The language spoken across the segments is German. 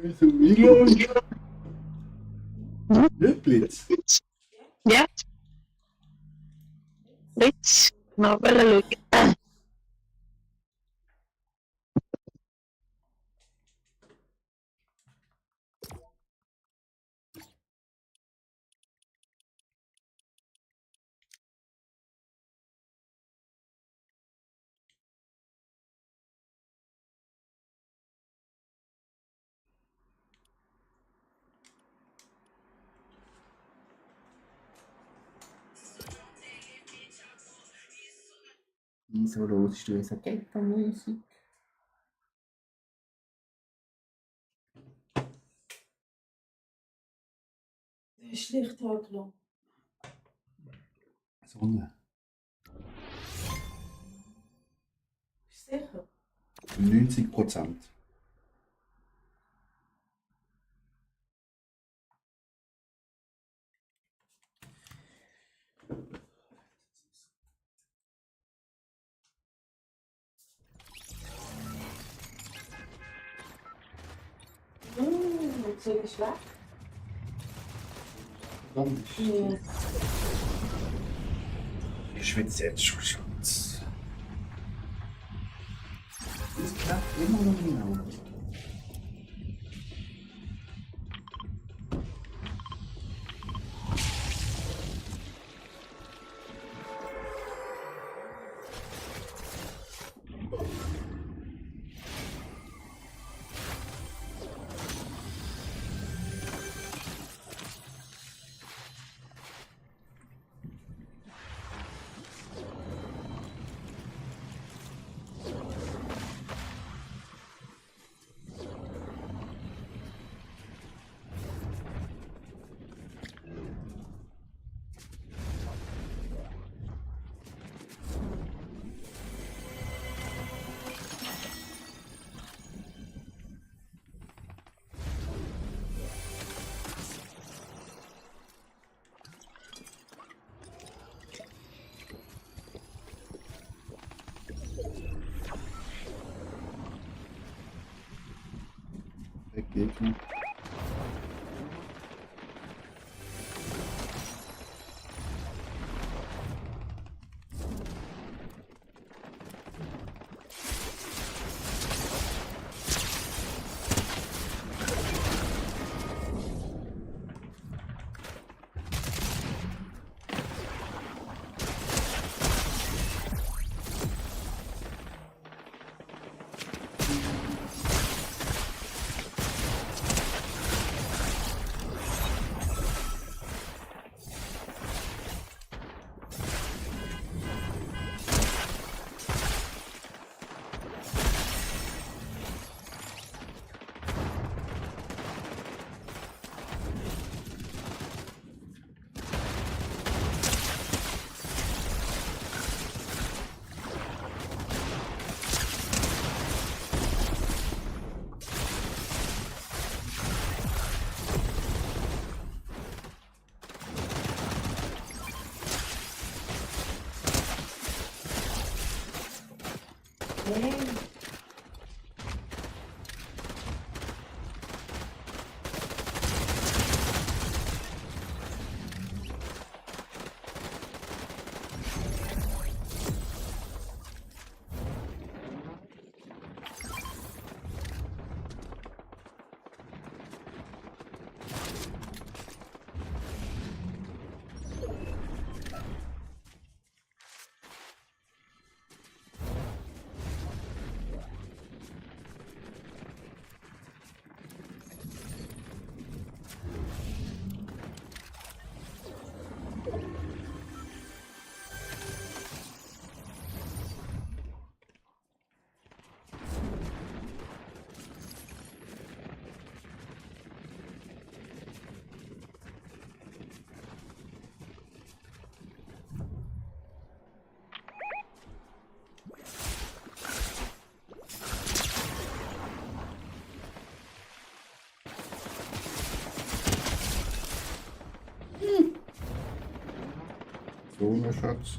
Wieso Million? Wirklich? Ja, Rich, no, bella lui. Wieso hörst du so Ghetto-Musik? Der ist schlecht angelassen. Sonne. Bist du sicher? 90%. Jetzt ist schlecht. Dann ist Ja. ich schwitze jetzt schon Schatz. Das klappt immer noch in den Augen. Der Gegner. So, mein Schatz.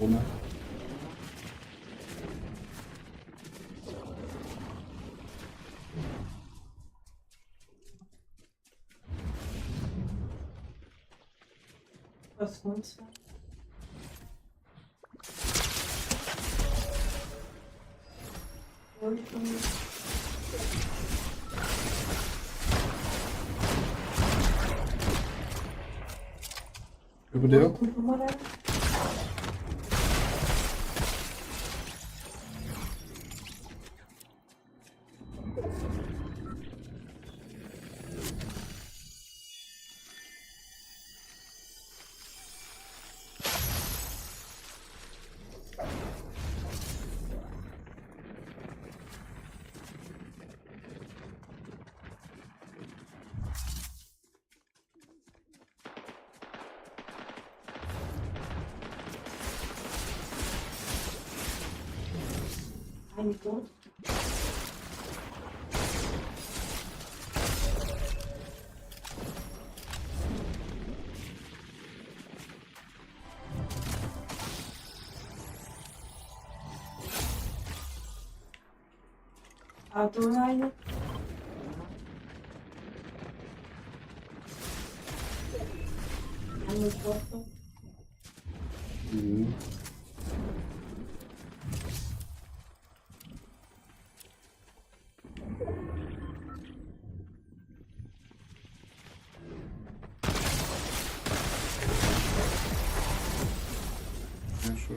Ona. Was kommt's? Öbürü de yok. Numara. Aynı kod. Altı aynı. Aynı kod. Hı. Ya şu.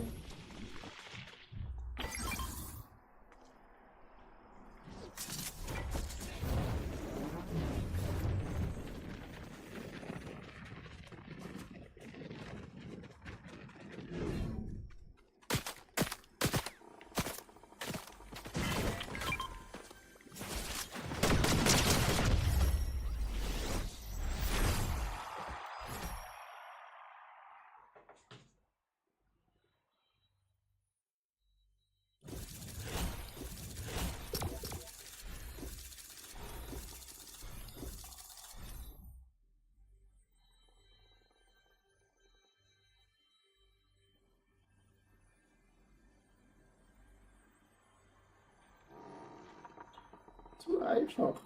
Zu einfach.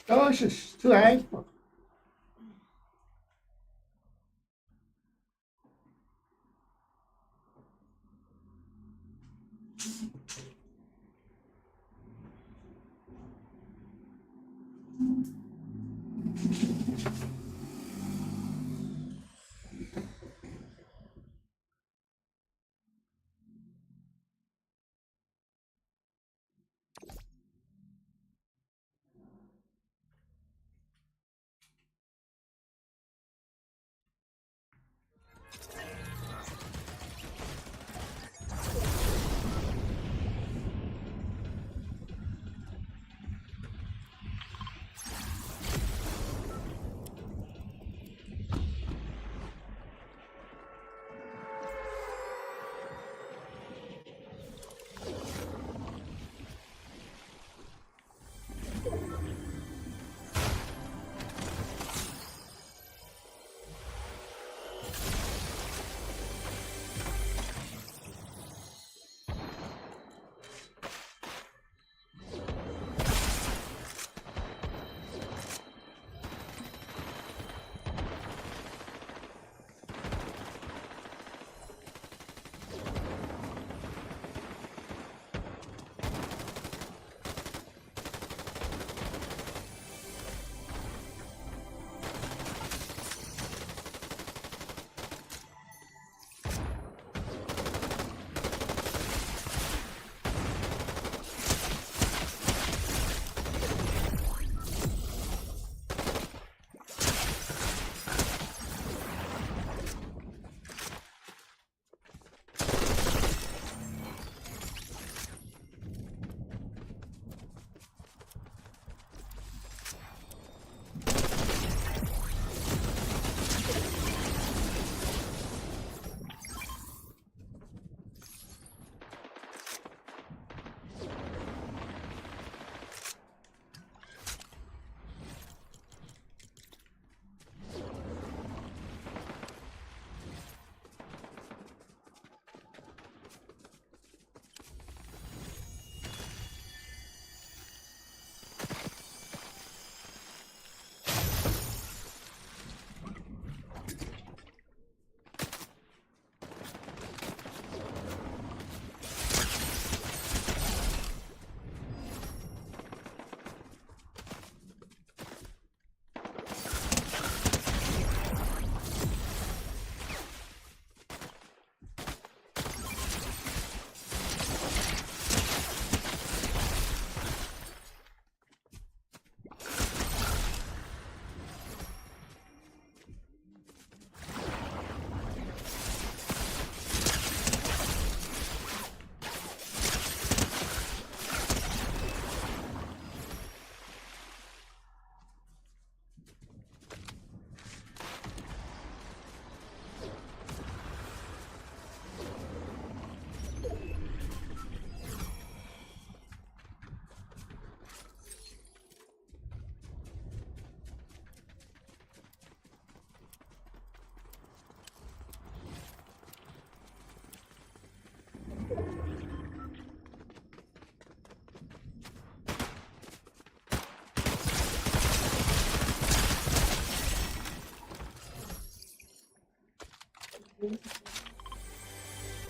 Das ist zu einfach.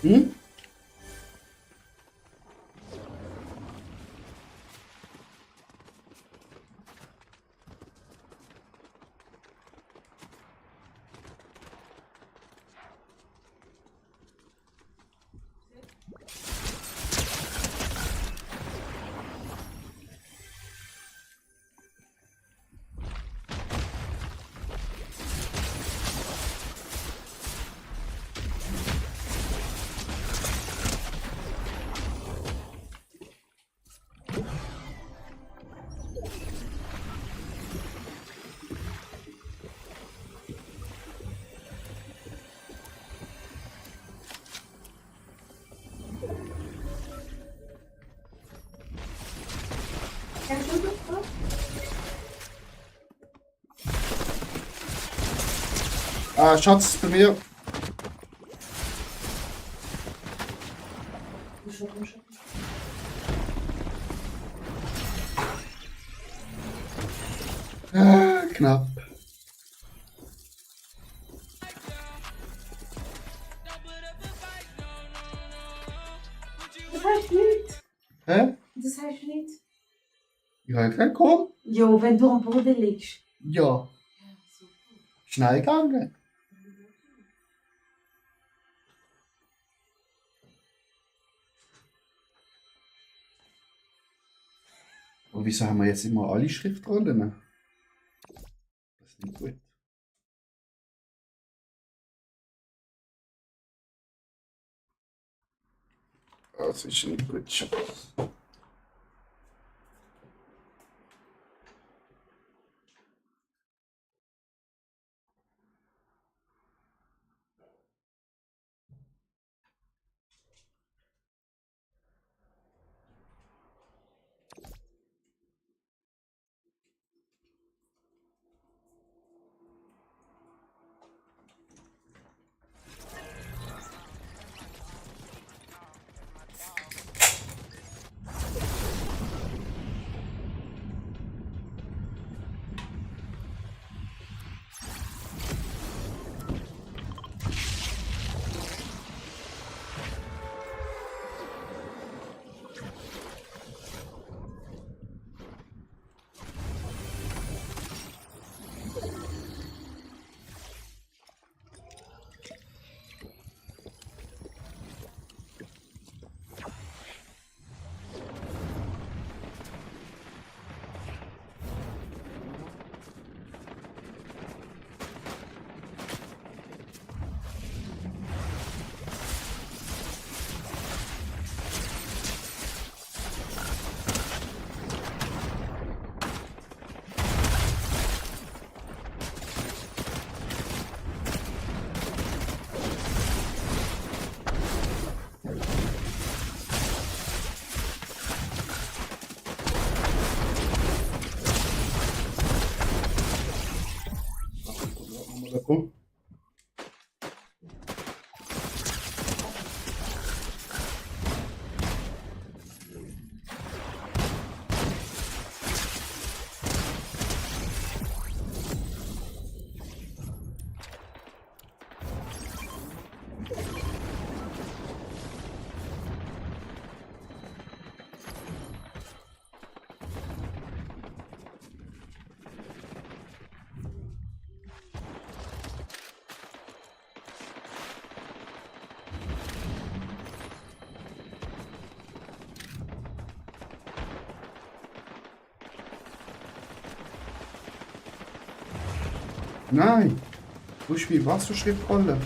Hm? Sen çocuk mu? Shot sistemi yok. Koş. Knapp. Das heißt nicht. Hä? Das heißt nicht. Ja, okay, komm. Jo, wenn du am Boden liegst. Ja. Ja, super. Schnell gegangen. Aber wieso haben wir jetzt immer alle Schriftrollen? Das ist nicht gut. Das ist nicht gut, Schatz. Komm. Nein. Du spielst was für Schriftrolle?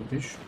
Typisch.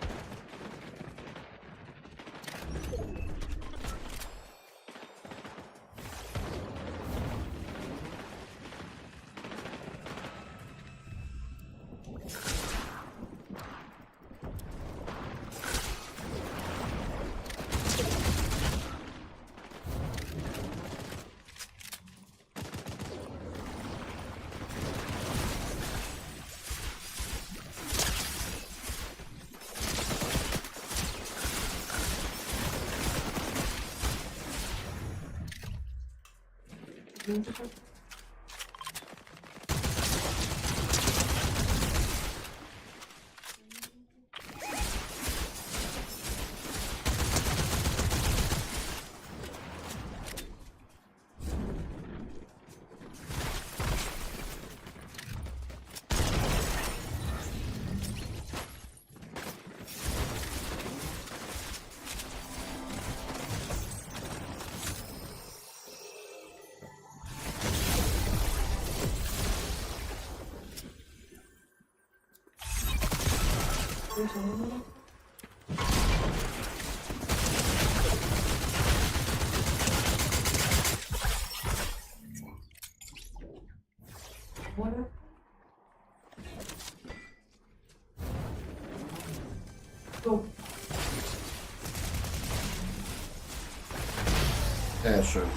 Bora. Go. Sehr schön.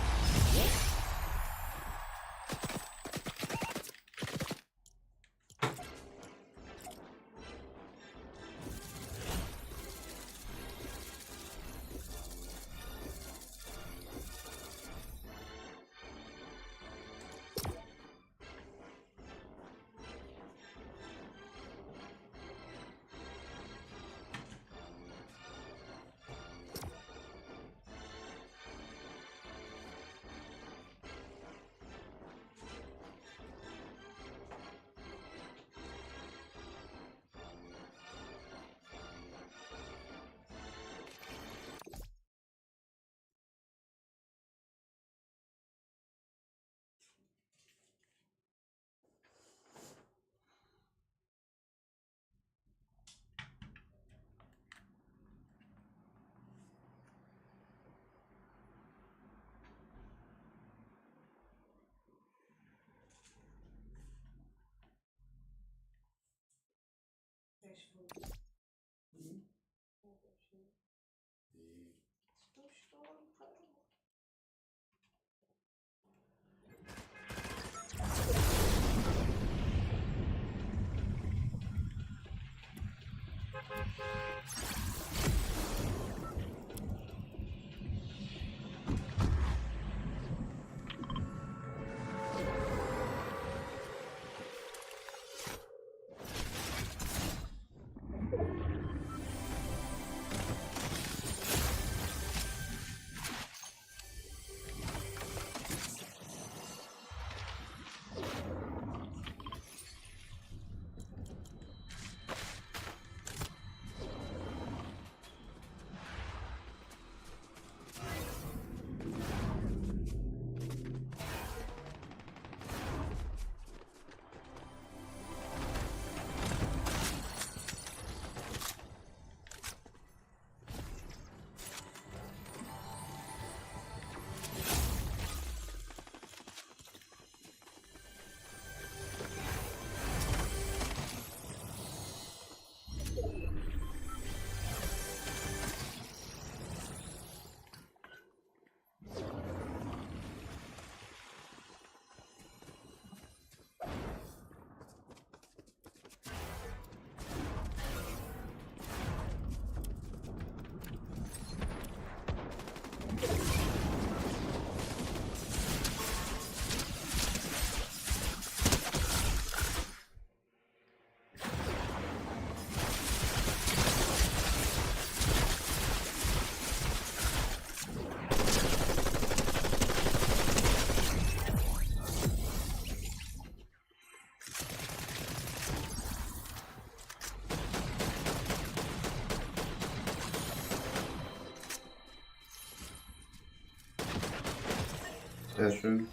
Sehr schön.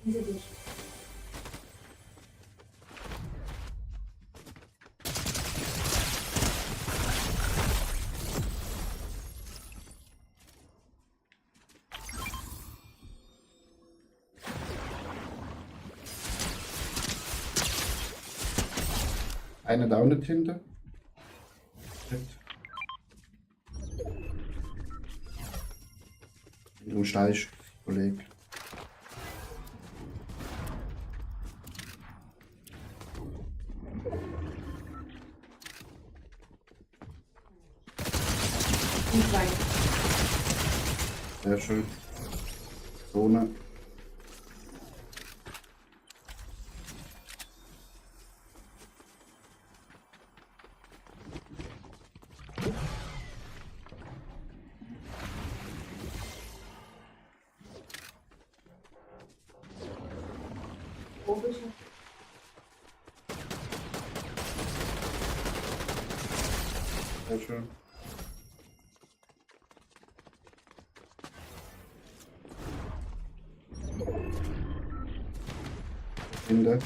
Diese durch. Eine Down-Tinte. Du steigst, Kollege. Nicht weit. Sehr schön. Zone. Tropische. Sehr schön. Ende.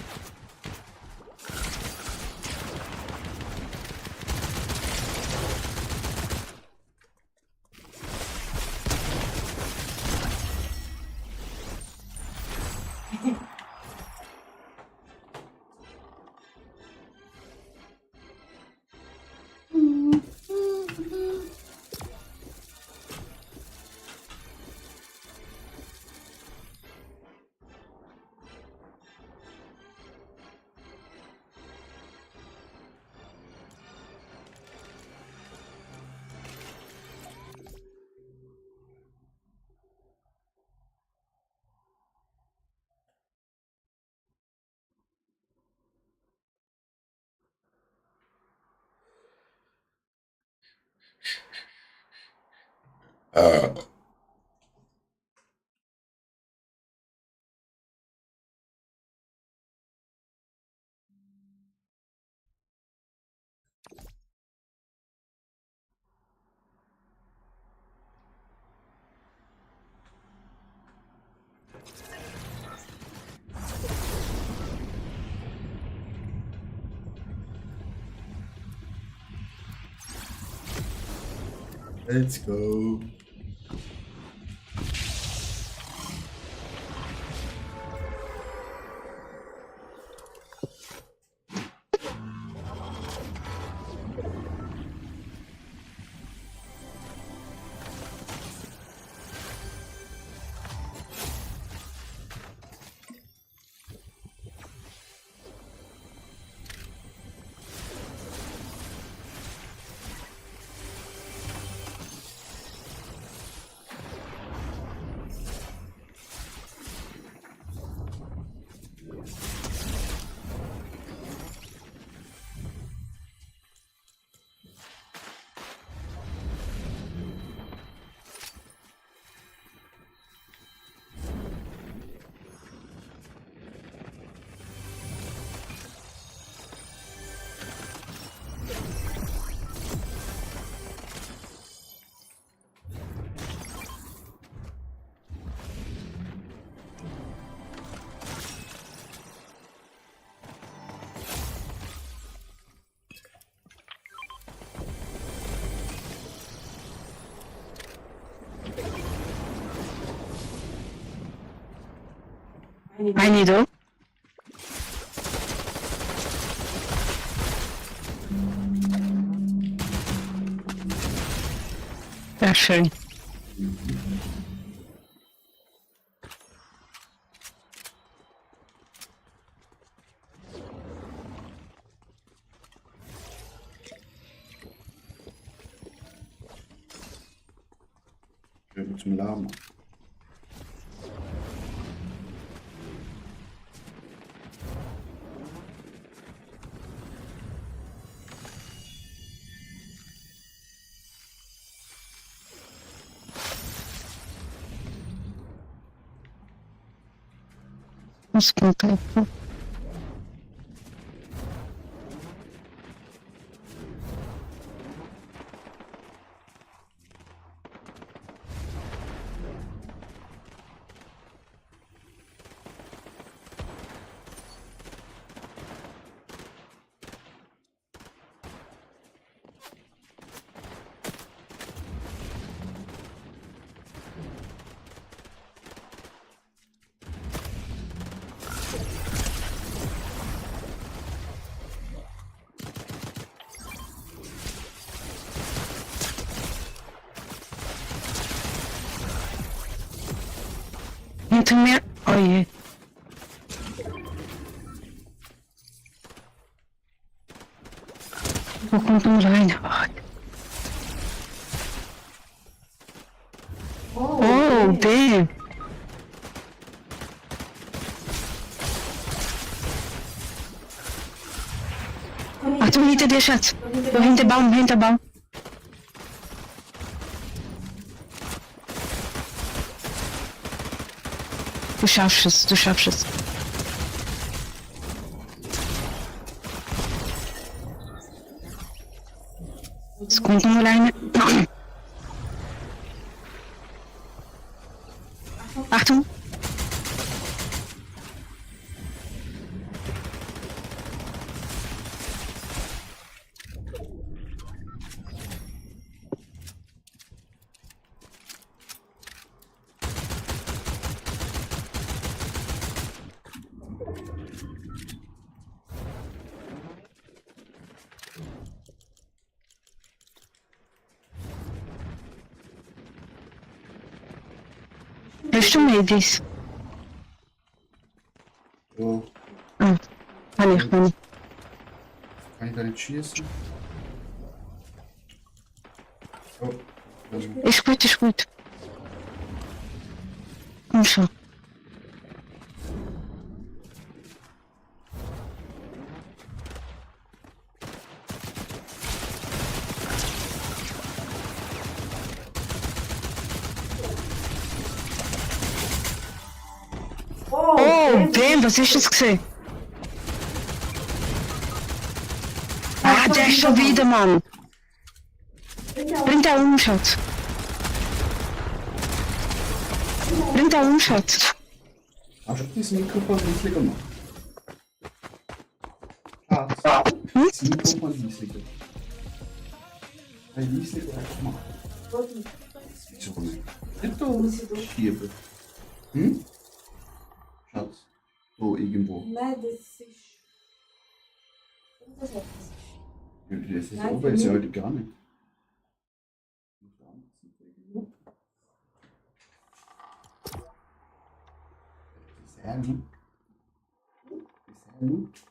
Let's go. I needle. Sehr schön. Gehen wir zum Lama. Muskelkräfte. hinter mir. Oh je. Wo kommt man rein? Oh, damn. Achtung, hinter dir, Schatz. So, hinter Baum, hinter Baum. Du schaffst es, du schaffst es. Es kommt noch eine. Achtung. Hörst du Medis? Ja, Ah, kann ich noch nicht. kann ich da nicht schießen? Oh, Ist gut, ist gut. Komm schon. Oh, damn, was ist das gesehen? Ah, der ist schon wieder, Mann. Bring da um, Schatz. Bring da um, Schatz. hast du das Mikrofon leisiger gemacht? Schatz, das Mikrofon leisiger. Hey, leisiger gemacht. Wieso nicht? Nicht da schieben. Hm? Schatz, so irgendwo. Nein, das ist. Das ist Ja, das ist Nein, oben, ist ja für heute gar nicht. Sehr gut. Sehr gut.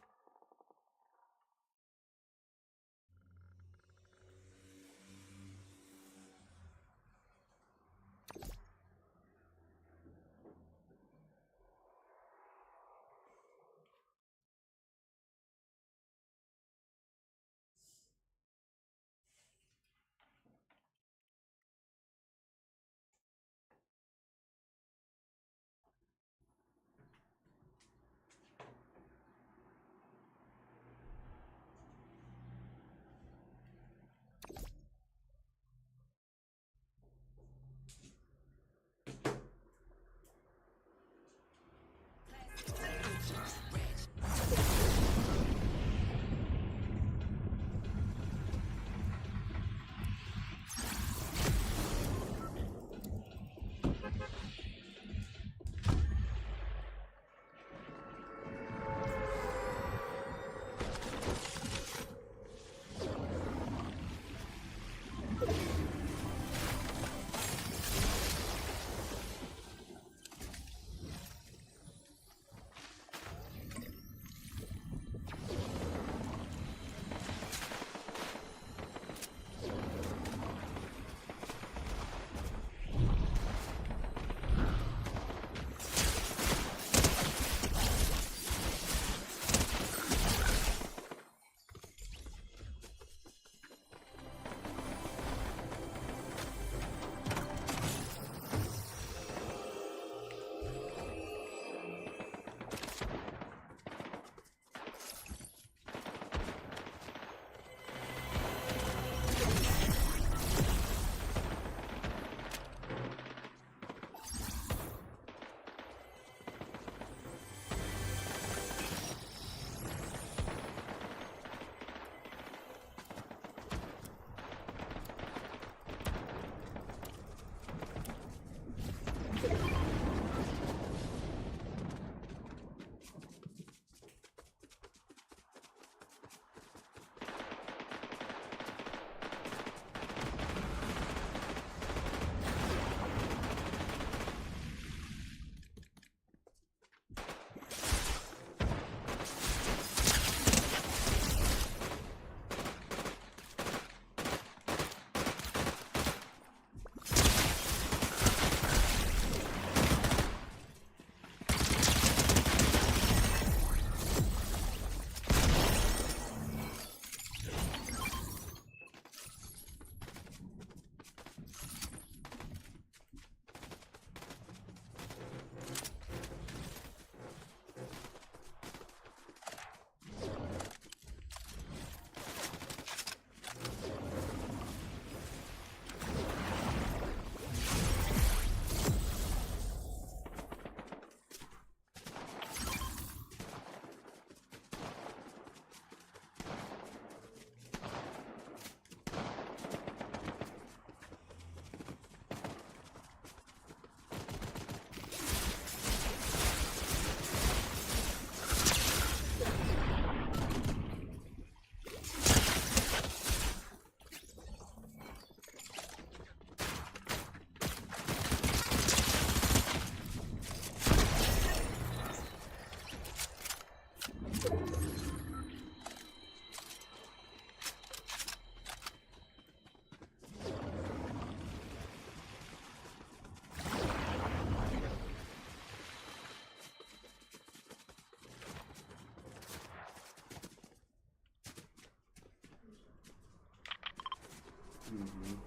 Mhm.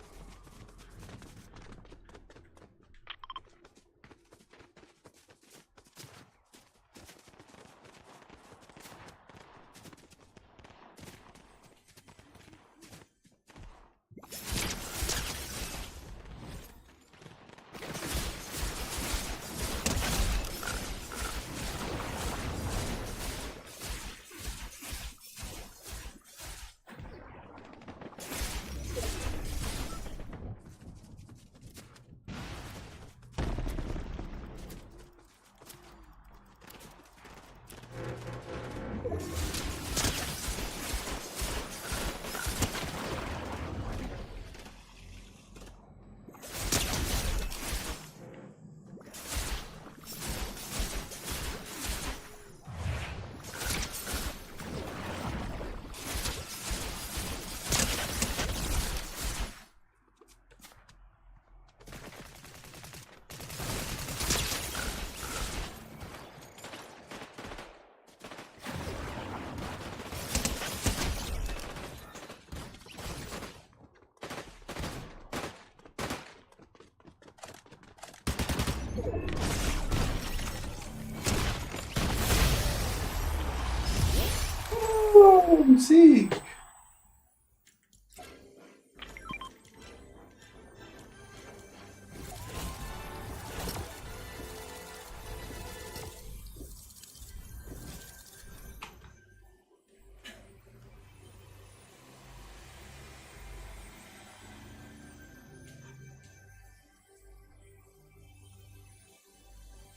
Oh, Musik!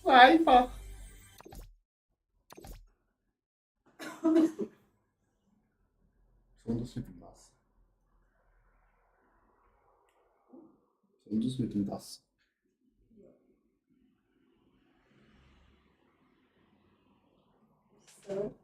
Einfach! Besonders mit dem Wasser. Besonders mit dem Wasser. So.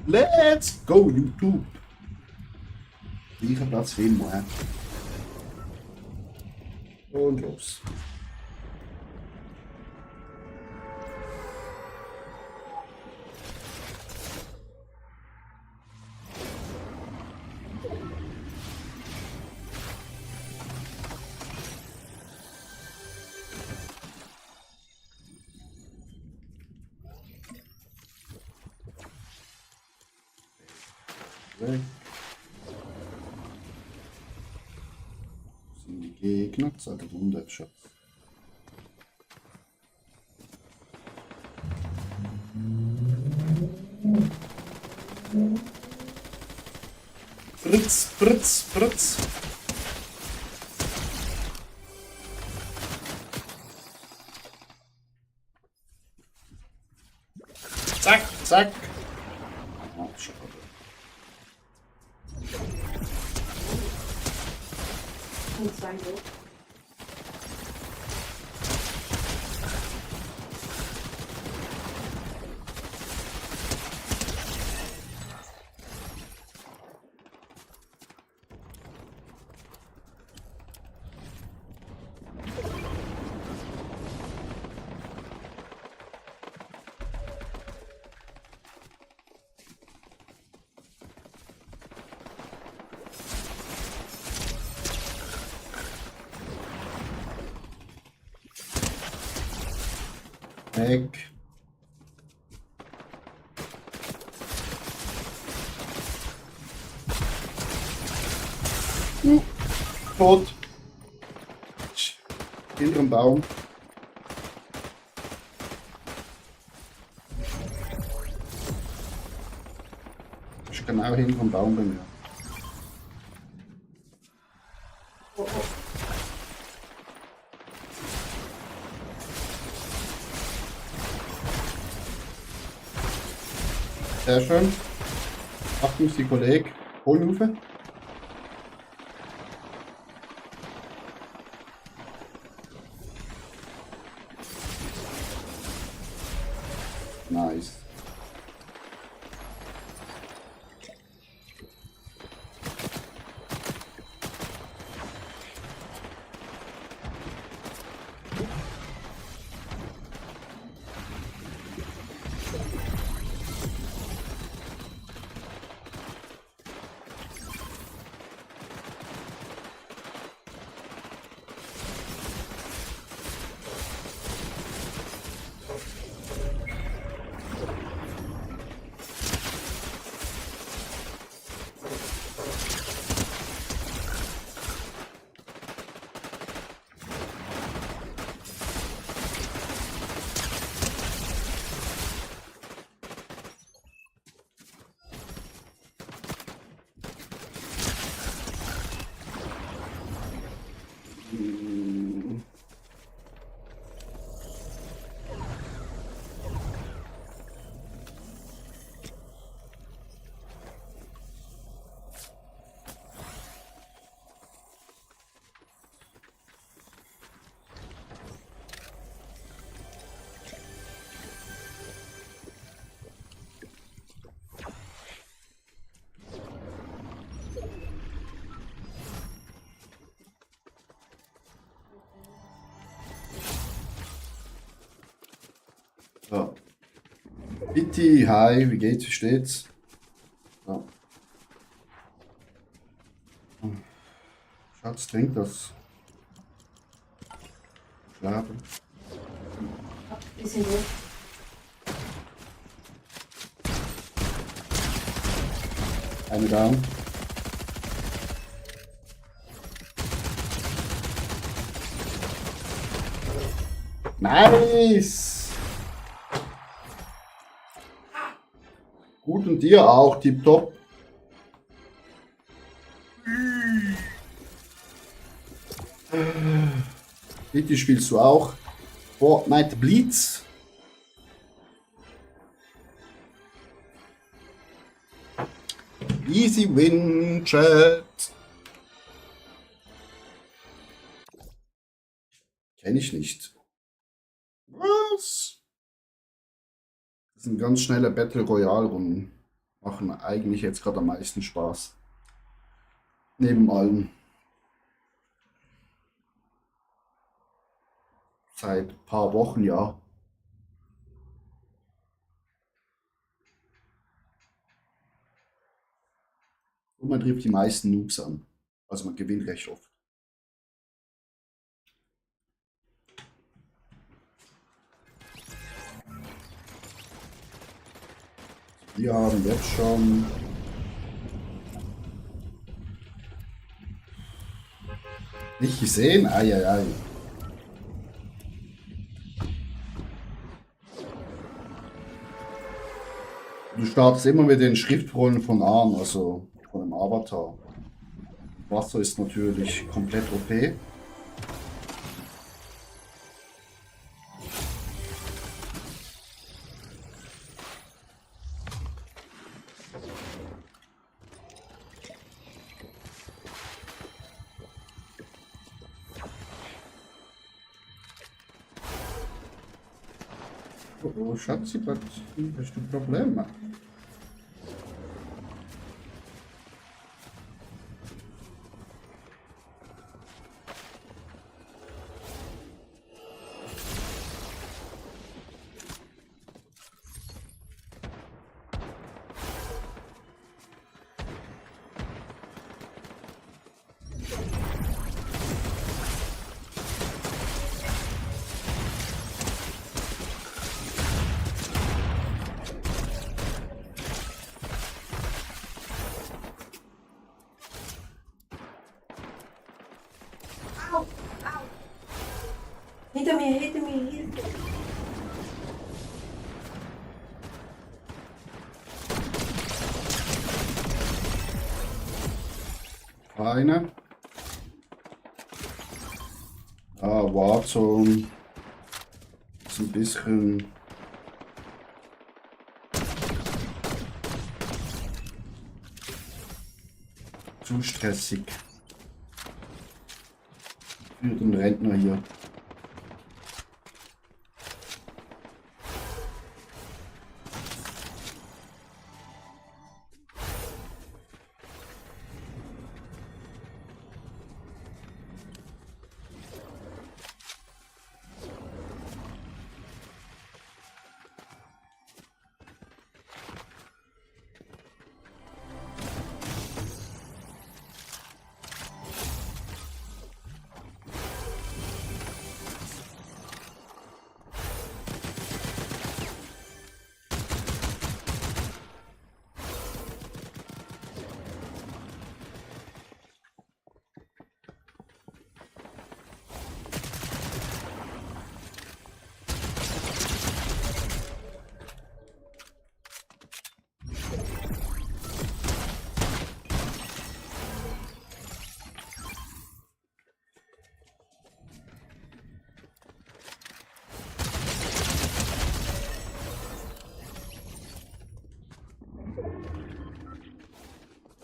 Let's go, YouTube! Gleicher Platz wie immer. Und los. Weg. Sind die Gegner? Das hat Runde schon. Fritz, Fritz, Fritz. Zack, zack. Ah, schade. Gut sein, so. Weg. Tot. Hinterm Baum. Ist genau hinterm Baum bei mir. Oh, oh. Sehr schön. Achtung, die Kollege. Hohlhufe. Nice. So. Bitti, hi, wie geht's, wie steht's? So. Schatz, trink das. Schlafen. Bisschen durch. Eine down. Nice! Gut und dir auch, tipptopp. Bitte spielst du auch Fortnite Blitz? Easy win, Chat. Kenne ich nicht. Was? Das sind ganz schnelle Battle Royale Runden. Machen eigentlich jetzt gerade am meisten Spaß. Neben allem. Seit ein paar Wochen, ja. Und man trifft die meisten Noobs an. Also man gewinnt recht oft. Wir haben jetzt schon nicht gesehen. Eieiei. Du startest immer mit den Schriftrollen von Arm, also von dem Avatar. Wasser ist natürlich komplett OP. Oh, Schatzi, was hast du Probleme? Au, au. Hinter mir, hinter mir, hinter mir. Eine. Ah, Warzone. Ist ein bisschen zu stressig für den Rentner hier.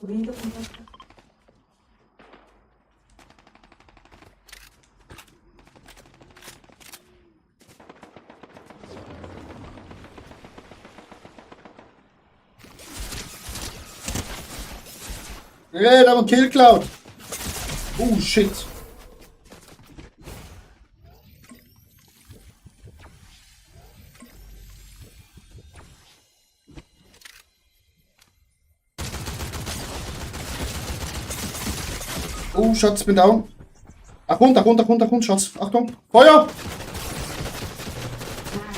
Kollege und was? Ey, da haben wir Kill geklaut. Oh, shit. Oh, Schatz, bin down. Achtung, Achtung, Achtung, Achtung, Schatz. Achtung. Feuer!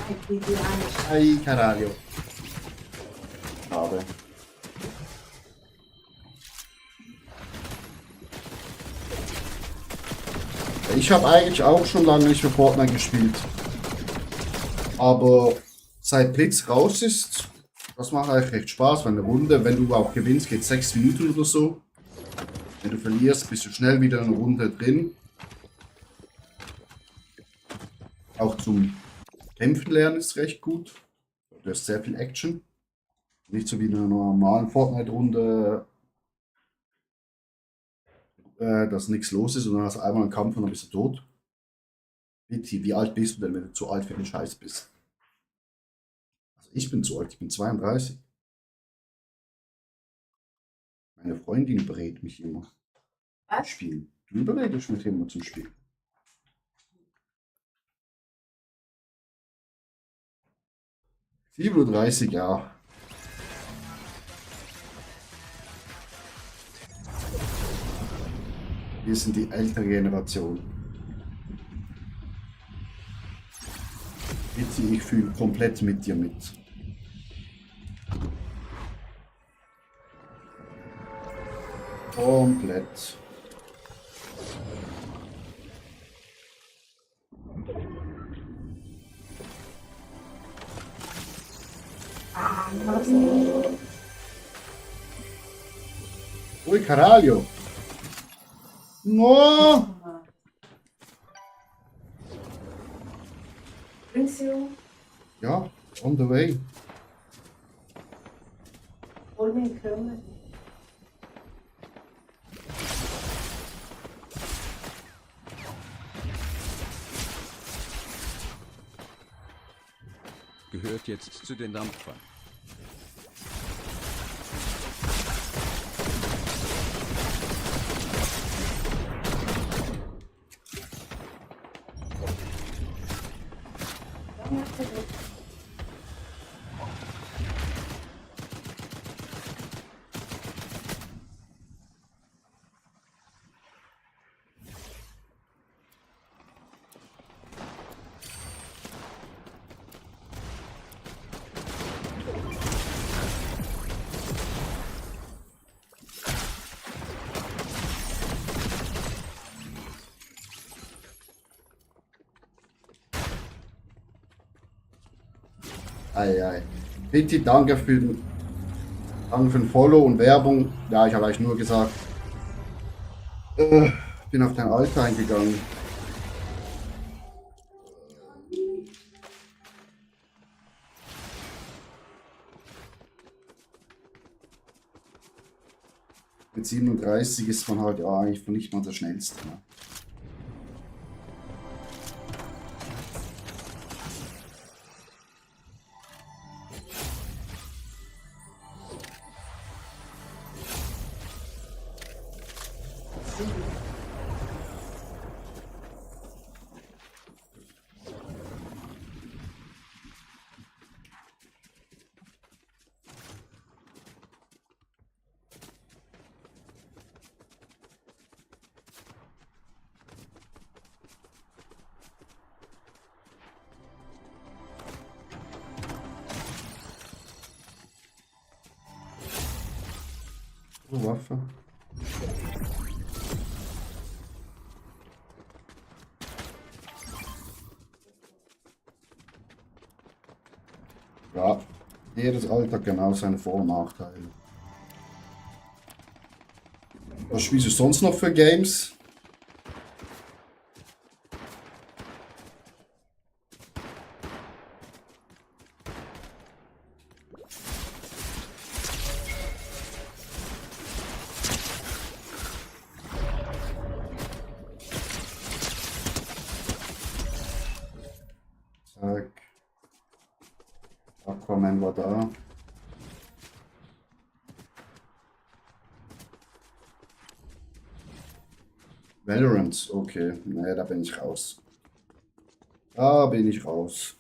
Nein, die Angst. Ay, caralho. Schade. Ich habe eigentlich auch schon lange nicht mehr Fortnite gespielt. Aber seit Blitz raus ist, das macht eigentlich recht Spaß, weil eine Runde, wenn du auch gewinnst, geht 6 Minuten oder so. Wenn du verlierst, bist du schnell wieder in eine Runde drin. Auch zum Kämpfen lernen ist recht gut. Du hast sehr viel Action. Nicht so wie in einer normalen Fortnite-Runde, dass nichts los ist und dann hast du einmal einen Kampf und dann bist du tot. Bitte, wie alt bist du denn, wenn du zu alt für den Scheiß bist? Also ich bin zu alt, ich bin 32. Meine Freundin berät mich immer zum Was? Spielen. Du berätst mich immer zum Spielen. ...37 Jahre. Wir sind die ältere Generation. Bitte, ich fühle komplett mit dir mit. Komplett. Ui, caralho. No! Bringst du? Ja, on the way. Hol mir einen Kümmel. Gehört jetzt zu den Dampfern. Ei, ei. Bitte, danke für den Follow und Werbung. Ja, ich habe eigentlich nur gesagt, bin auf dein Alter eingegangen. Mit 37 ist man halt ja eigentlich nicht mal der Schnellste. Ne? So, Waffe. Ja, jedes Alter hat genau seine Vor- und Nachteile. Was spielst du sonst noch für Games? Aquaman war da. Valorant, okay. Naja, da bin ich raus. Da bin ich raus.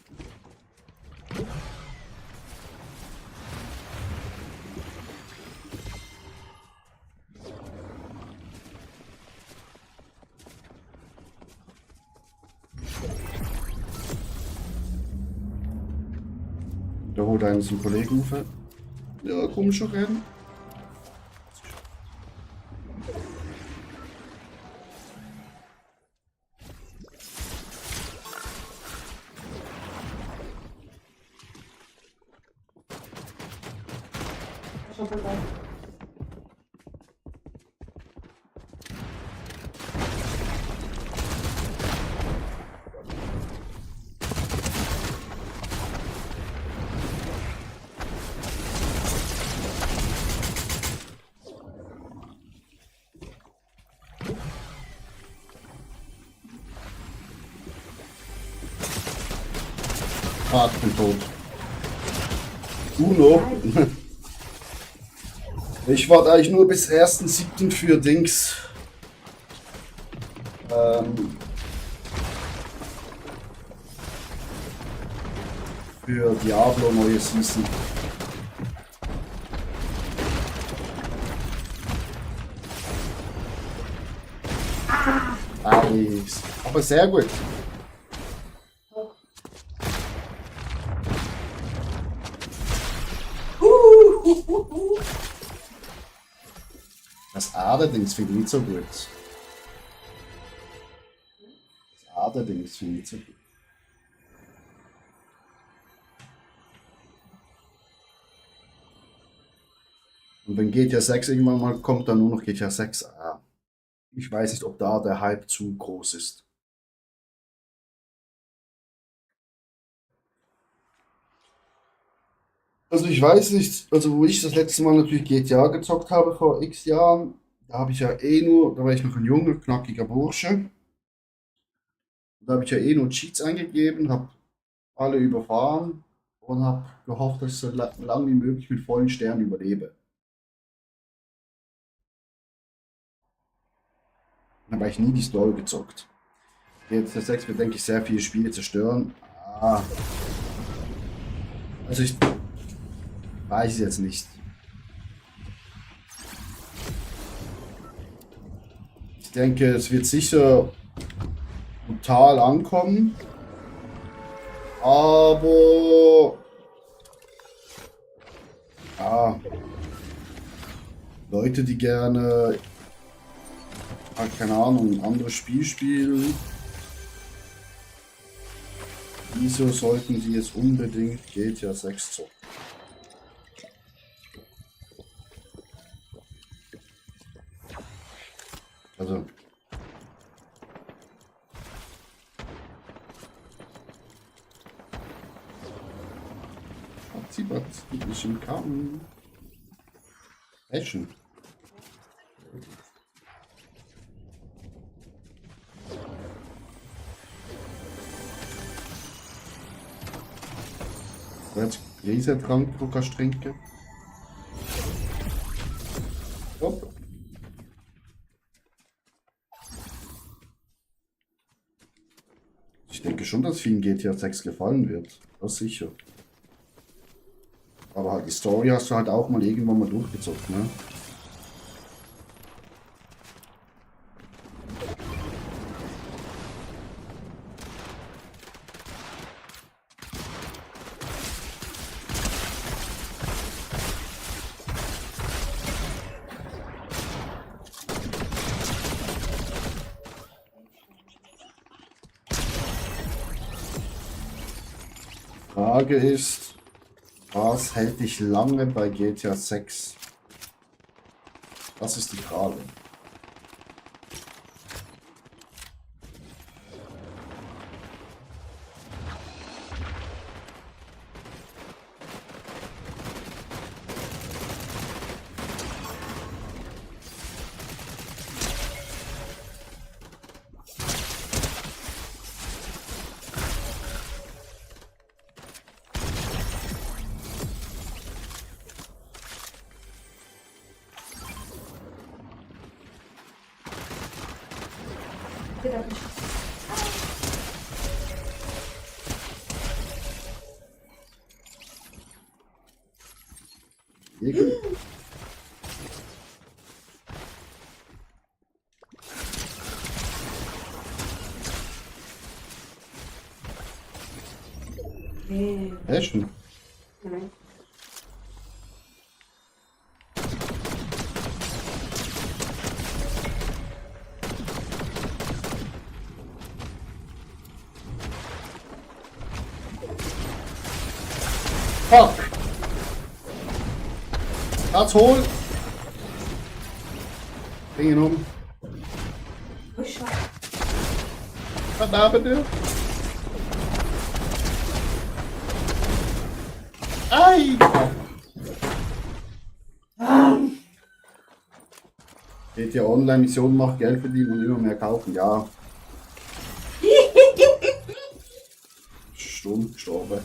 Da holt einen zum Kollegen. Ja, komischer Rennen. Schon vorbei. Ah, ich bin tot. Uno. Ich warte eigentlich nur bis 1.7. für Dings. Für Diablo neue Season. Alex. Aber sehr gut. Das Aderdings finde ich nicht so gut. Das Aderdings finde ich nicht so gut. Und wenn GTA 6 irgendwann mal kommt, dann nur noch GTA 6a. Ich weiß nicht, ob da der Hype zu groß ist. Also ich weiß nicht, also wo ich das letzte Mal natürlich GTA gezockt habe vor x Jahren, da habe ich ja eh nur, da war ich noch ein junger, knackiger Bursche. Da habe ich ja eh nur Cheats eingegeben, habe alle überfahren und habe gehofft, dass ich so lange wie möglich mit vollen Sternen überlebe. Dann habe ich nie die Story gezockt. GTA 6 wird, denke ich, sehr viele Spiele zerstören. Ah. Also ich weiß es jetzt nicht. Ich denke, es wird sicher brutal ankommen. Aber ja, Leute, die gerne, keine Ahnung, ein anderes Spiel spielen, wieso sollten sie jetzt unbedingt GTA 6 zocken? Also. Zibat, du bist im Kampf. Action. Jetzt Riesentrunk, du kannst trinken. Hopp. Ich denke schon, dass vielen GTA 6 gefallen wird. Das sicher. Aber halt die Story hast du halt auch mal irgendwann mal durchgezockt, ne? Frage ist, was hält dich lange bei GTA 6? Das ist die Frage. Ты так еще. Ekel. Echt? Nein. Fuck! Platz holen! Bring ihn um. Push. Was da bitte? Ei! Geht ja Online-Mission, macht Geld verdienen und immer mehr kaufen. Ja. Stumm gestorben.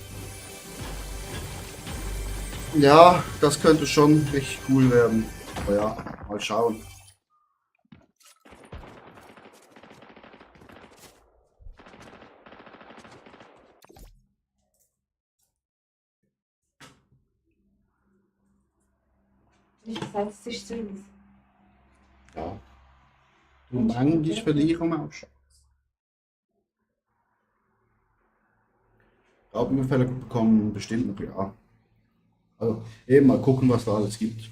Ja, das könnte schon richtig cool werden. Aber ja, mal schauen. Ich sage, es ist süß. Ja. Und manchmal verlieren wir auch schon. Raubüberfälle bekommen bestimmt noch, ja. Also eben mal gucken, was da alles gibt.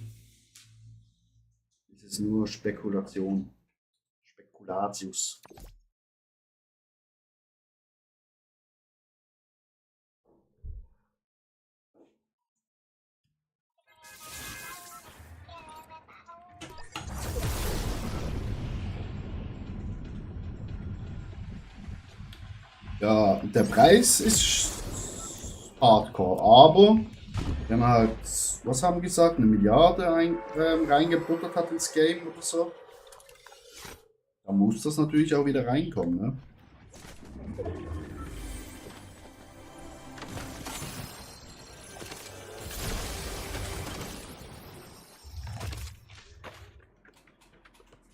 Es ist nur Spekulation. Spekulatius. Ja, der Preis ist hardcore, aber wenn man halt, was haben wir gesagt, 1 Milliarde reingebuttert hat ins Game oder so, dann muss das natürlich auch wieder reinkommen, ne?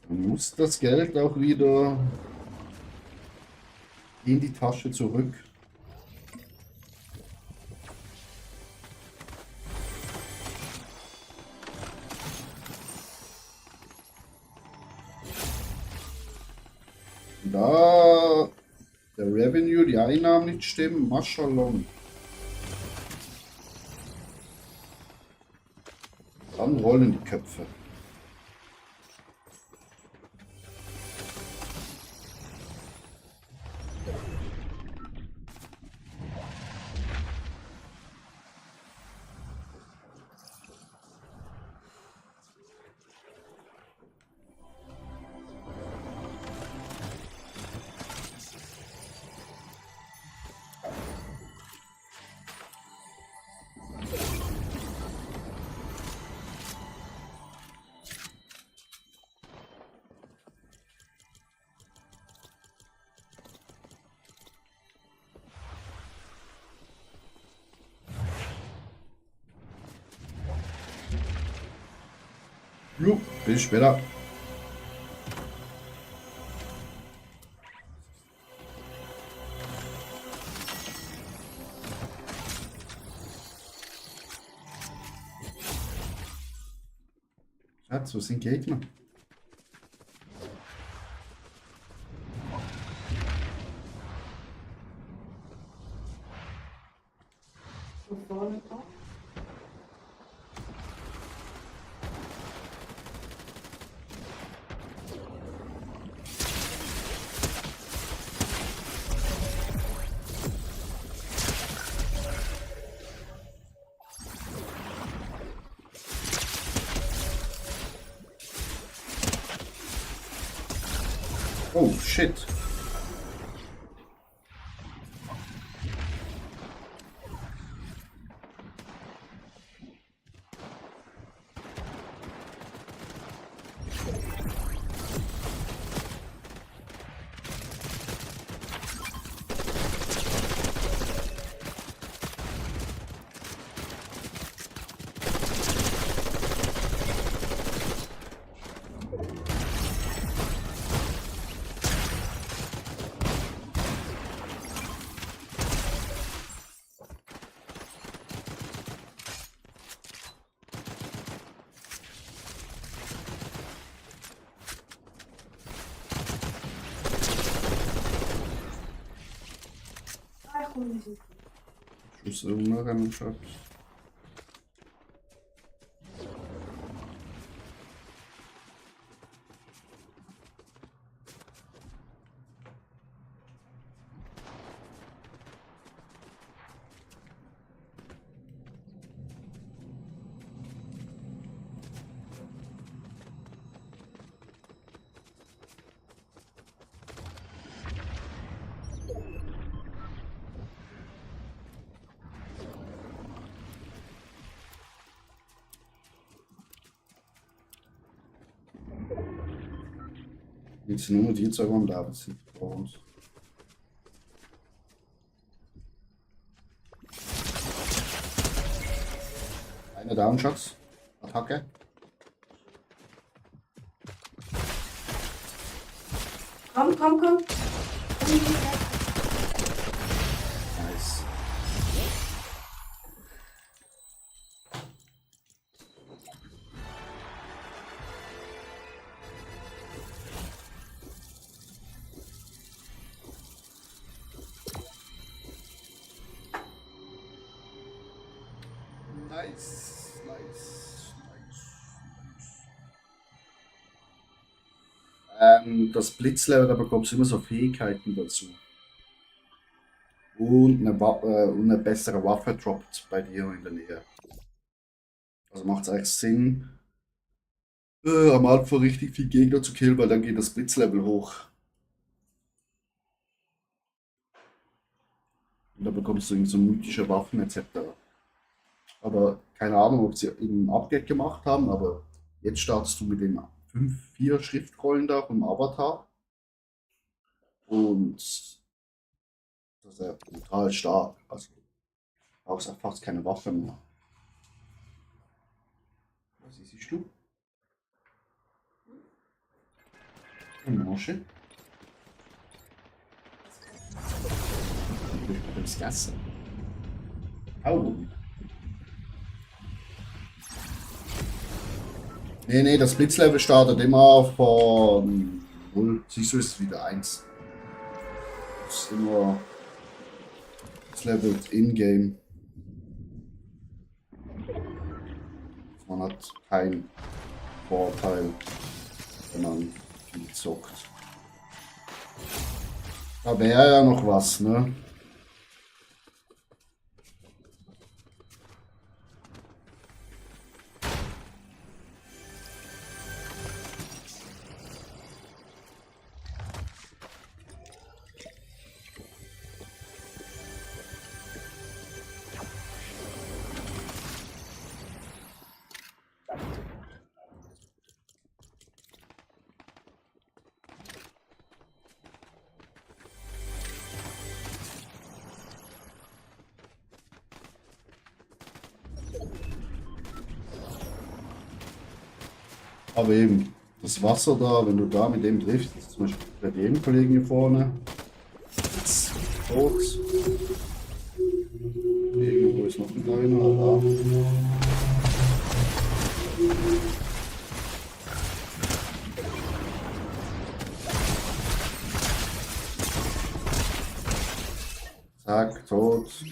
Dann muss das Geld auch wieder in die Tasche zurück. Da der Revenue, die Einnahmen nicht stimmen, Mashallah. Dann rollen die Köpfe. Jo, bis später. Schatz, wo sind Gegner? Von vorne drauf. Oh, shit. Schuss irgendwann Schatz. Jetzt sind nur die zwei am Leben sind bei uns. Eine Downshot. Attacke. Komm. Nice. Nice. Das Blitzlevel, da bekommst du immer so Fähigkeiten dazu. Und eine bessere Waffe droppt bei dir in der Nähe. Also macht es eigentlich Sinn, am Anfang richtig viel Gegner zu killen, weil dann geht das Blitzlevel hoch. Und da bekommst du irgendwie so mythische Waffen etc. Aber keine Ahnung, ob sie ein Update gemacht haben, aber jetzt startest du mit den 4 Schriftrollen da vom Avatar. Und das ist ja brutal stark. Also du brauchst auch fast keine Waffe mehr. Was siehst du? Eine Masche. Ich hab's gegessen. Au. Nee, das Blitzlevel startet immer von 0. Siehst du, ist wieder 1. Das ist immer das levelt in-game. Man hat keinen Vorteil, wenn man viel zockt. Da wäre ja noch was, ne? Aber eben, das Wasser da, wenn du da mit dem triffst, zum Beispiel bei dem Kollegen hier vorne, jetzt tot. Irgendwo ist noch ein kleiner, da. Zack, tot.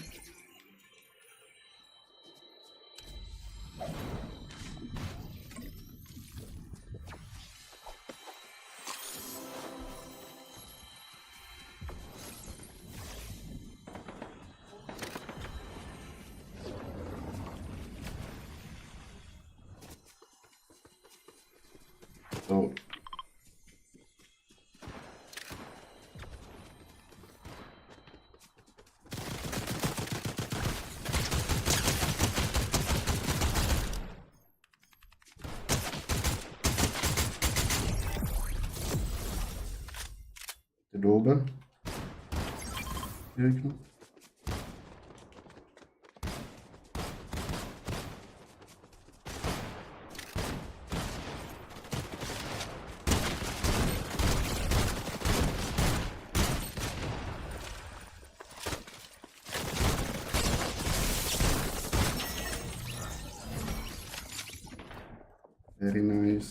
So. Den oben. Gegner. Very nice.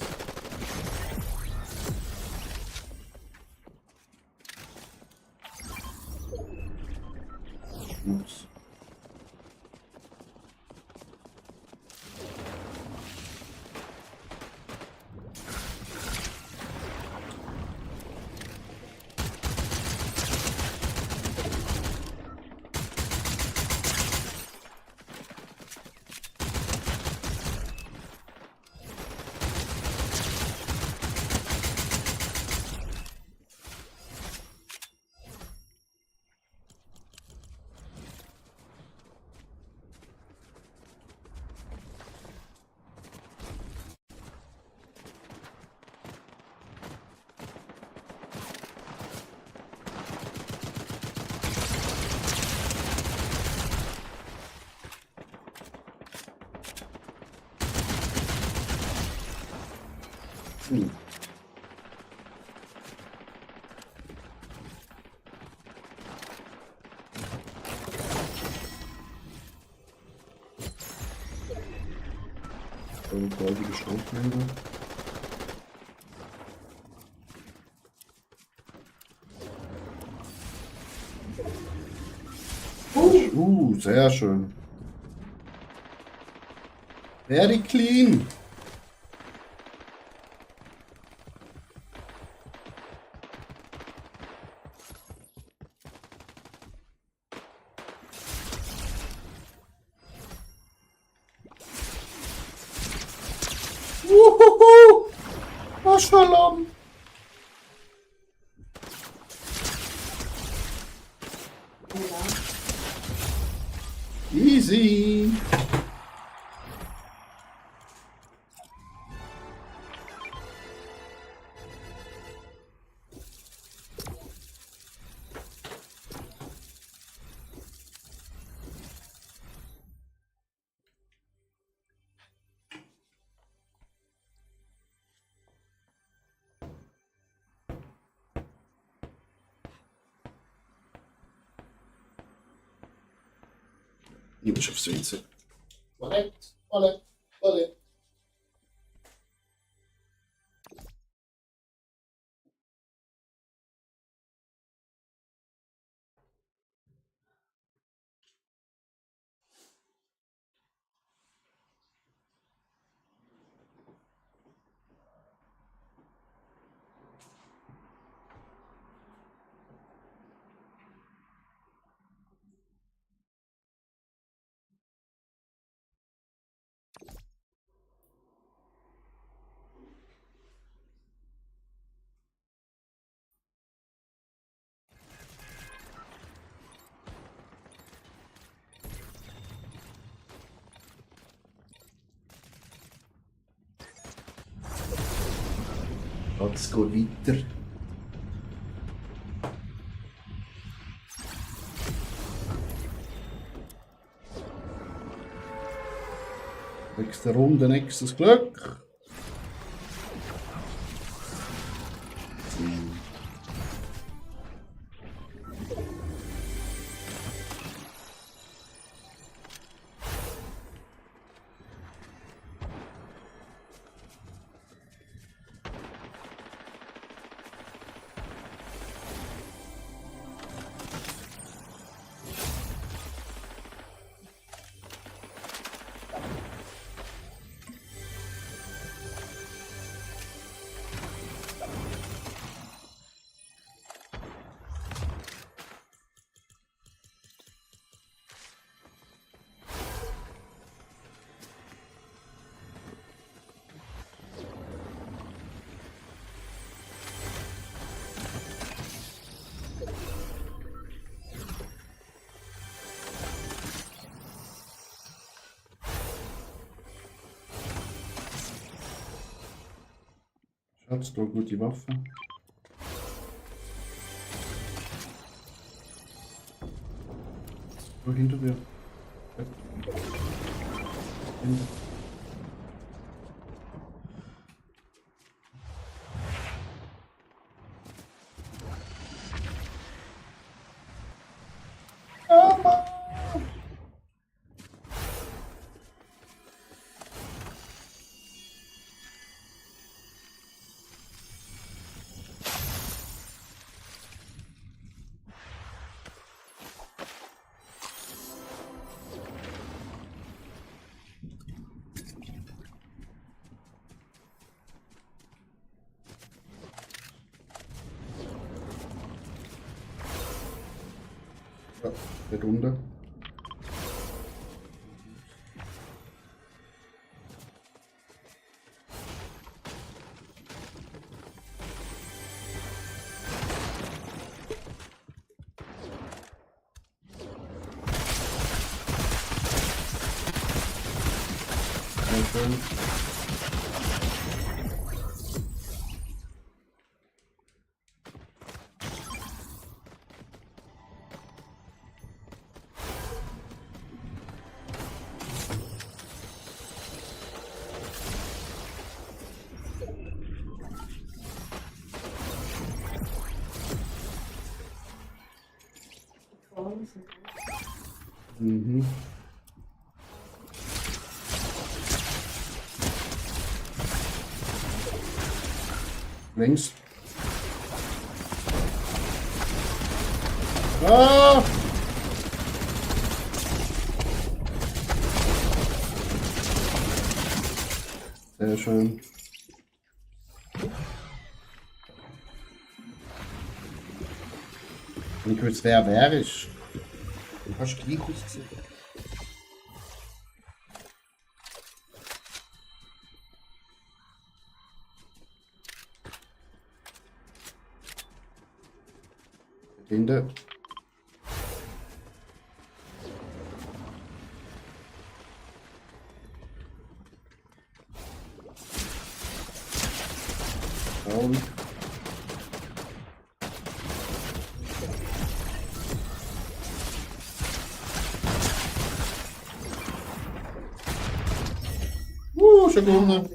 Ups. Hm. Eine goldige Schrotflinte. Sehr schön. Very clean. Wuhuhu! Maschallah! Easy! Nie muszę w słońce. Toilette. Es geht weiter. Nächste Runde, nächstes Glück. Schatz, da gute Waffe. Da hinter dir. Hinter. Ja, der drunter. Sehr schön. Mhm. Links. Ah! Sehr schön. Wenn ich wüsste, wer ist. Du hast gleich ausgesehen. Hinten. Und. Schon gewonnen.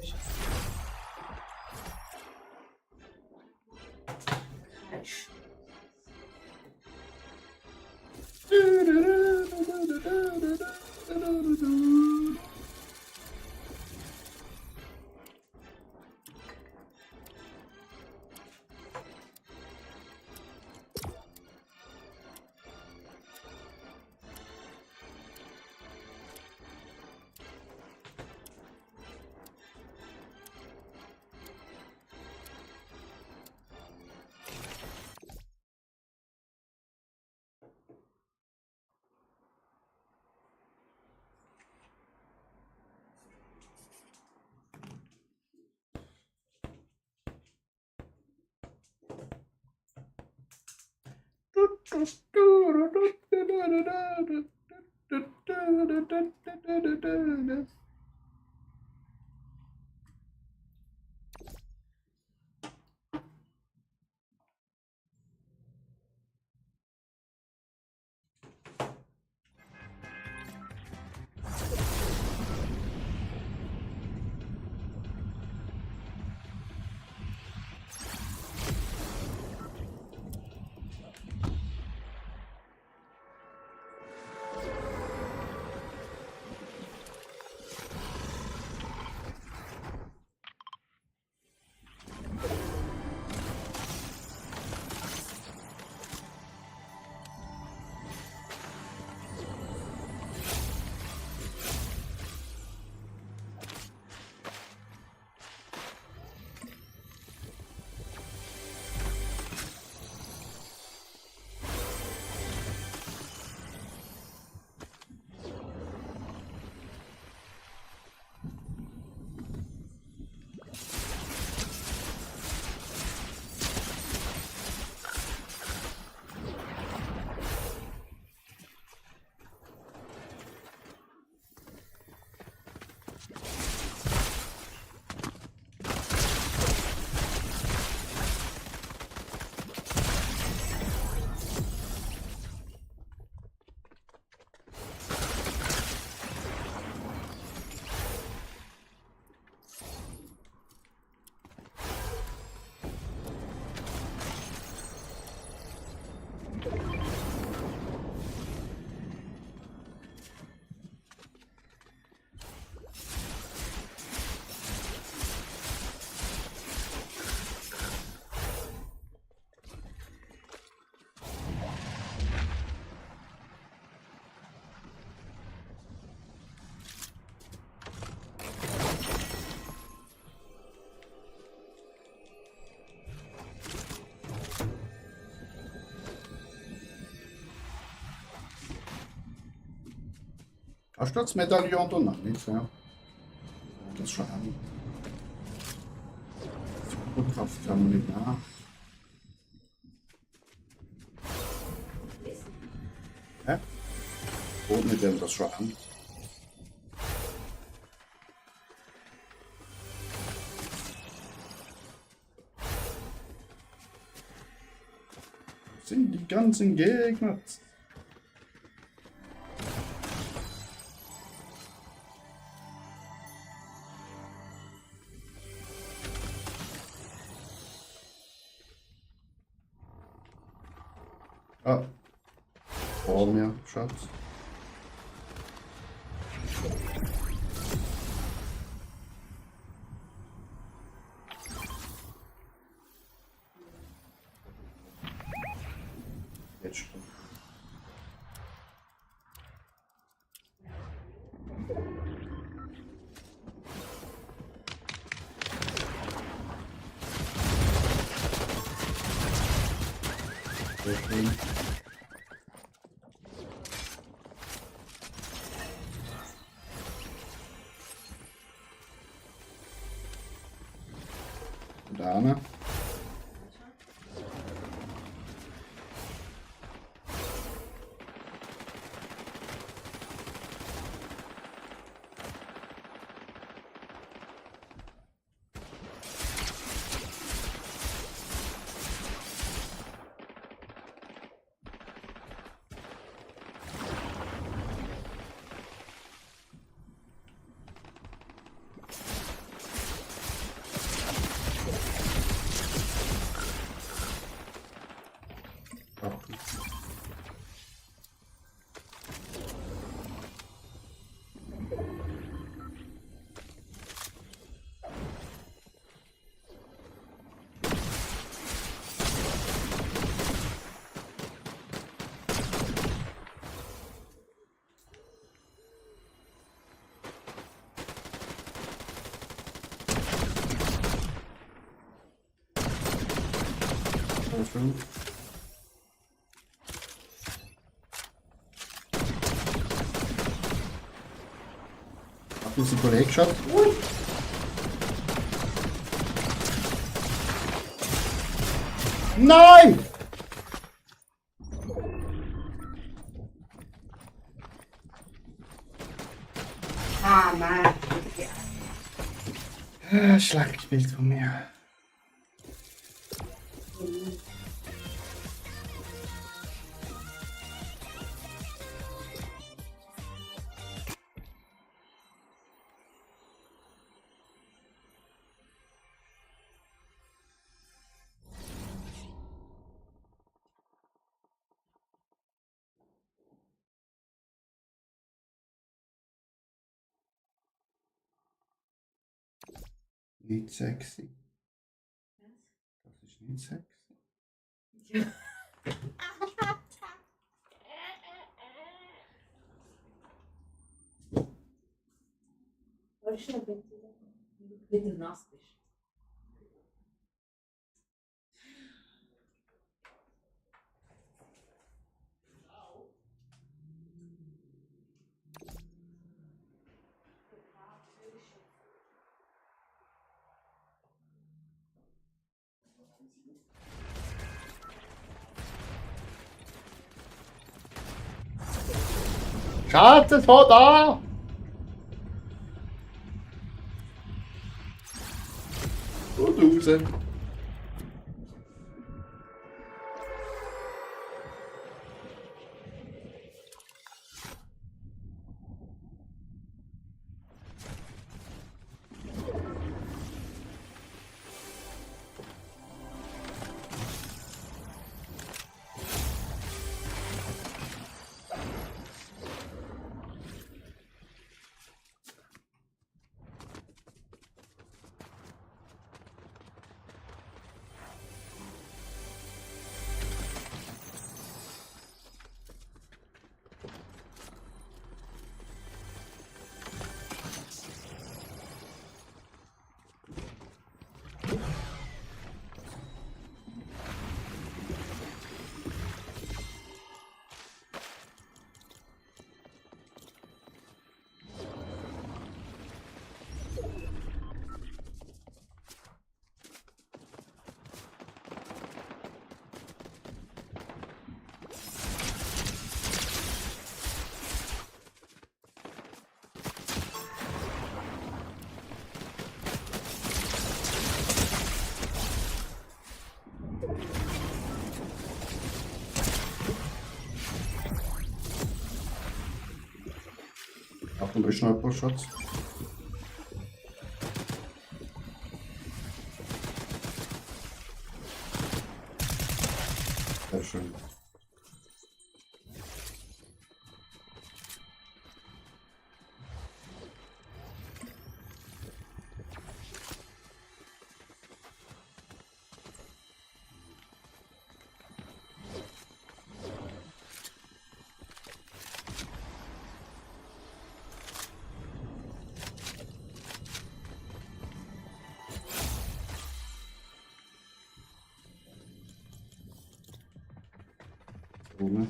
Hast du das Medaillon da noch nicht? Ja. Das ist schon an. Superkraft kann man nicht nach. Hä? Und mit dem das schon an. Sind die ganzen Gegner. Ah. Vor mir, Schatz. Jetzt schon. Sehr schön. Da, ne? Ach, sehr schön. Hab jetzt einen Kollegen geschaut. Nein! Ah, Mann. Schlachtbild von mir. Nicht sexy. Das ist nicht sexy. Wolltest du noch bitte nass bist? Schatz, es war da! Und raus. Achtung, da ist noch ein paar Schatz. Sehr schön. So, ne?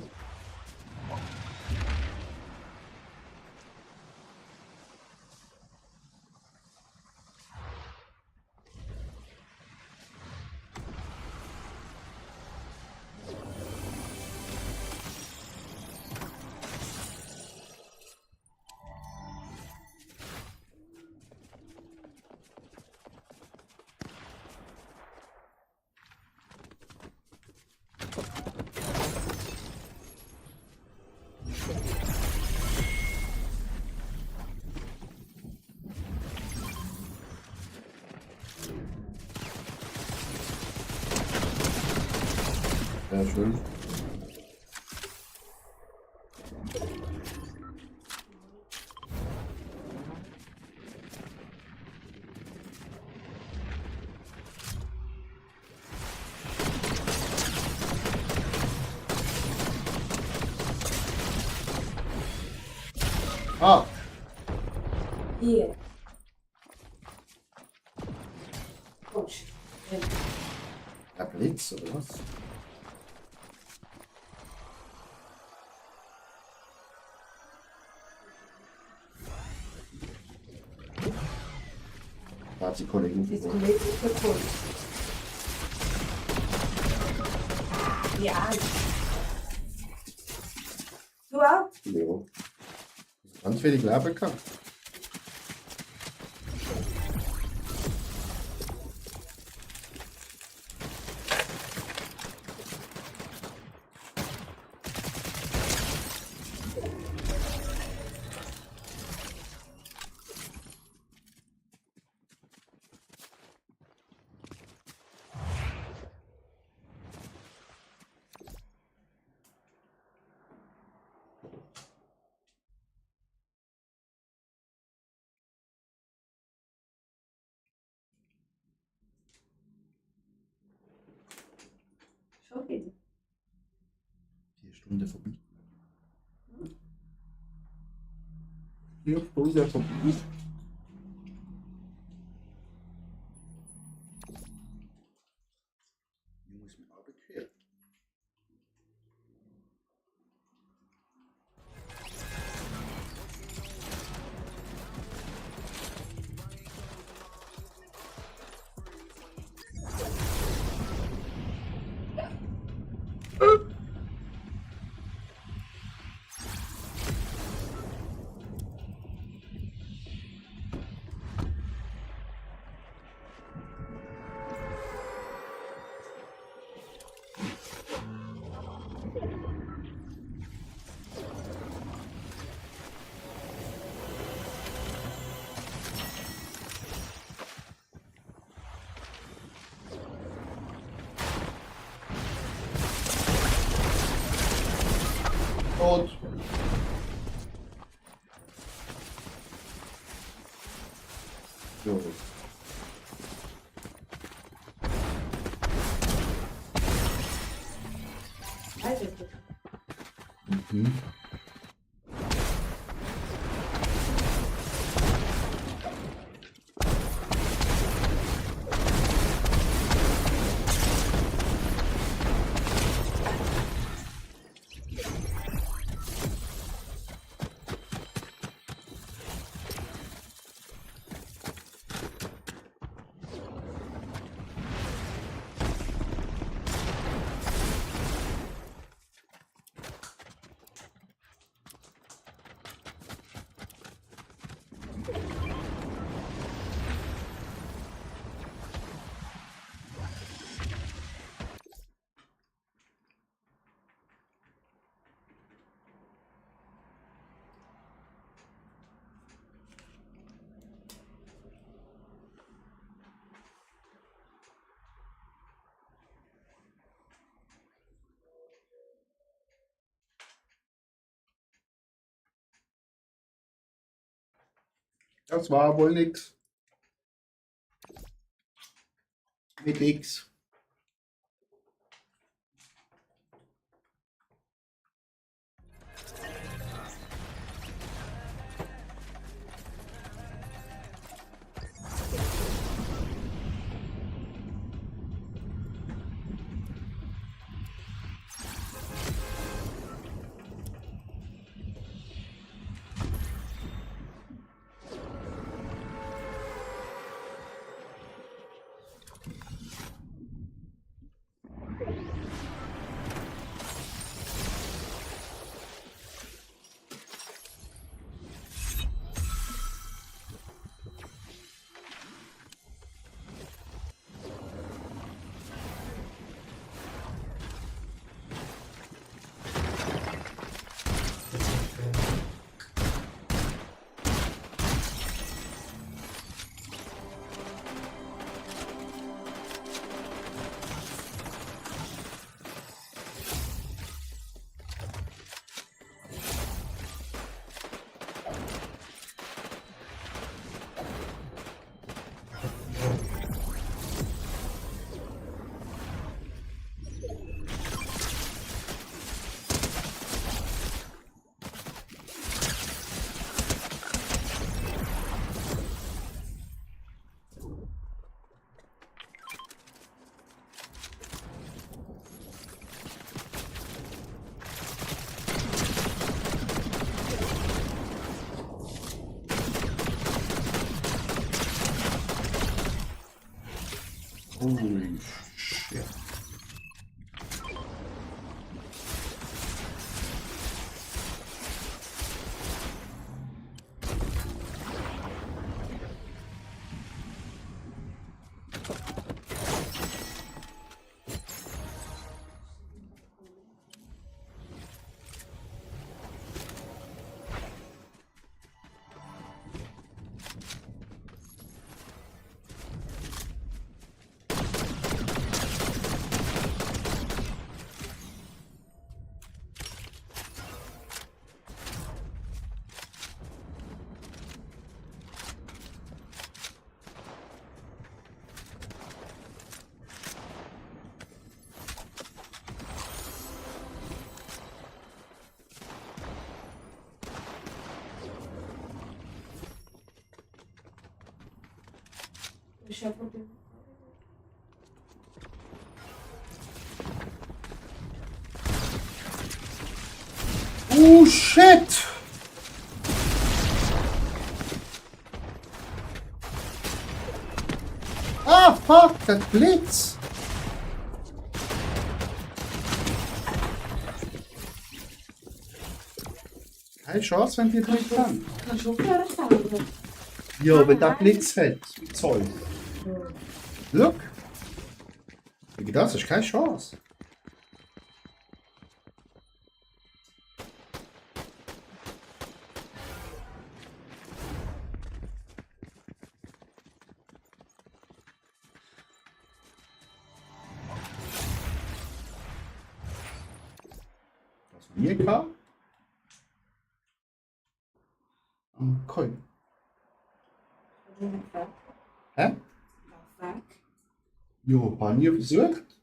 Sehr schön. Ah, Hier. Oh, shit. der Blitz oder was? Da hat die Kollegin Jetzt verloren. kommt jetzt der Kunst. Ja. Du auch? Ja. Ganz wenig Leben gehabt. Schon wieder. 4 Stunden vorbei. 4 Stunden vorbei. Jungs mit runtergehört. Tot. So. Also, Mhm. Das war wohl nix. Mit X. Holy shit. Deixa eu poder. Oh shit! Ah fuck, der Blitz! Keine Chance, wenn die nicht kann. Kannst du aufhören zu sagen? Ja, wenn der Blitz hat, Zoll. Look! Wie das ist keine Chance. Was mir kam? Am Coin. Hä? Weg. Jo, bei mir versucht.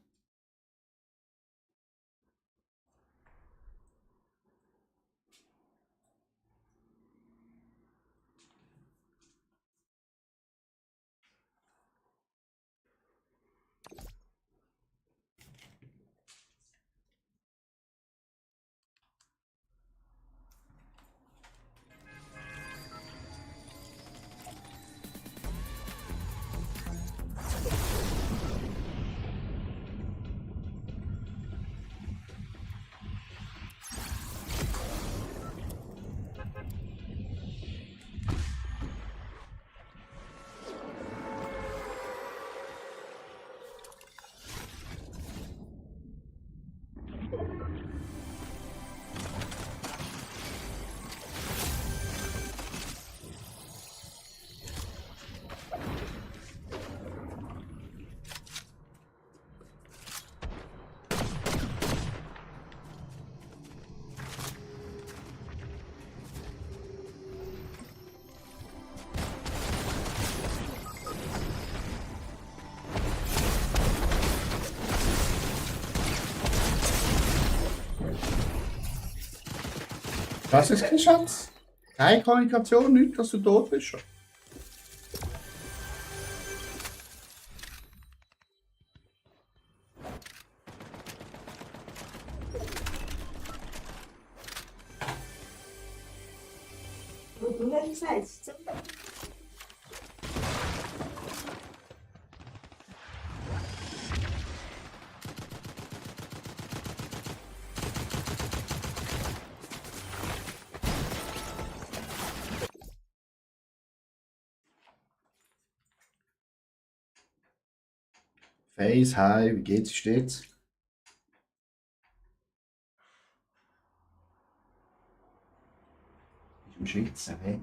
Das ist kein Schatz. Keine Kommunikation, nichts, dass du tot bist. Du hättest gesagt, Face, hi, wie geht's, wie steht's? Bist du am Schwitzen, hä?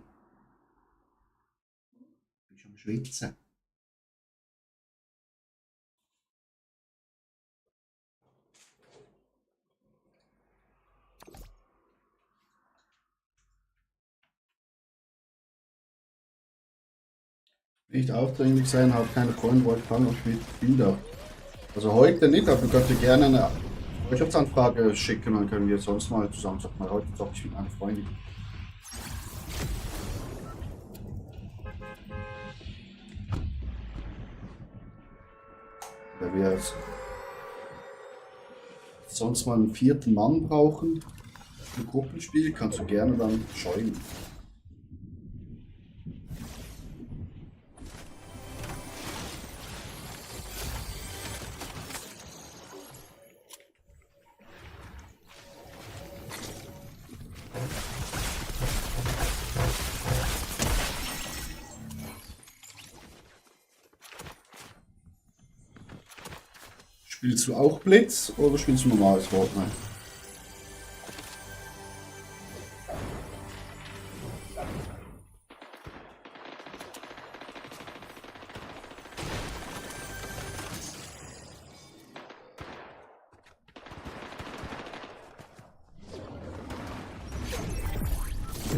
Bist du am Schwitzen? Nicht aufdringlich sein, habe keine Freunde, wollte fangen und spielt wieder. Also heute nicht, aber du könnt dir gerne eine Freundschaftsanfrage schicken, dann können wir sonst mal zusammen zocken. Weil heute zocke ich mit meiner Freundin. Da wir jetzt sonst mal einen vierten Mann brauchen für Gruppenspiel, kannst du gerne dann joinen. Spielst du auch Blitz oder spielst du normales Fortnite?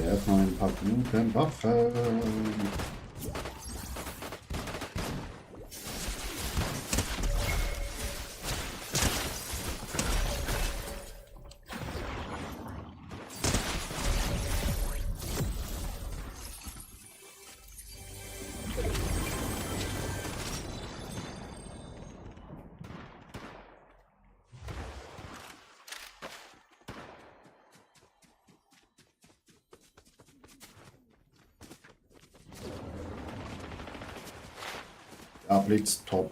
Erstmal ein paar gute Waffen. Ja, Blitz, top.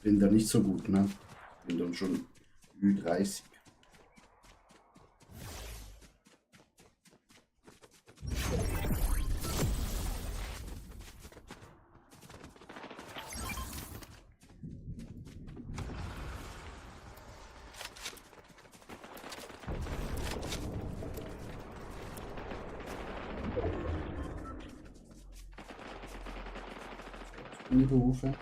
Bin da nicht so gut, ne? Bin dann schon Ü30. Berufe.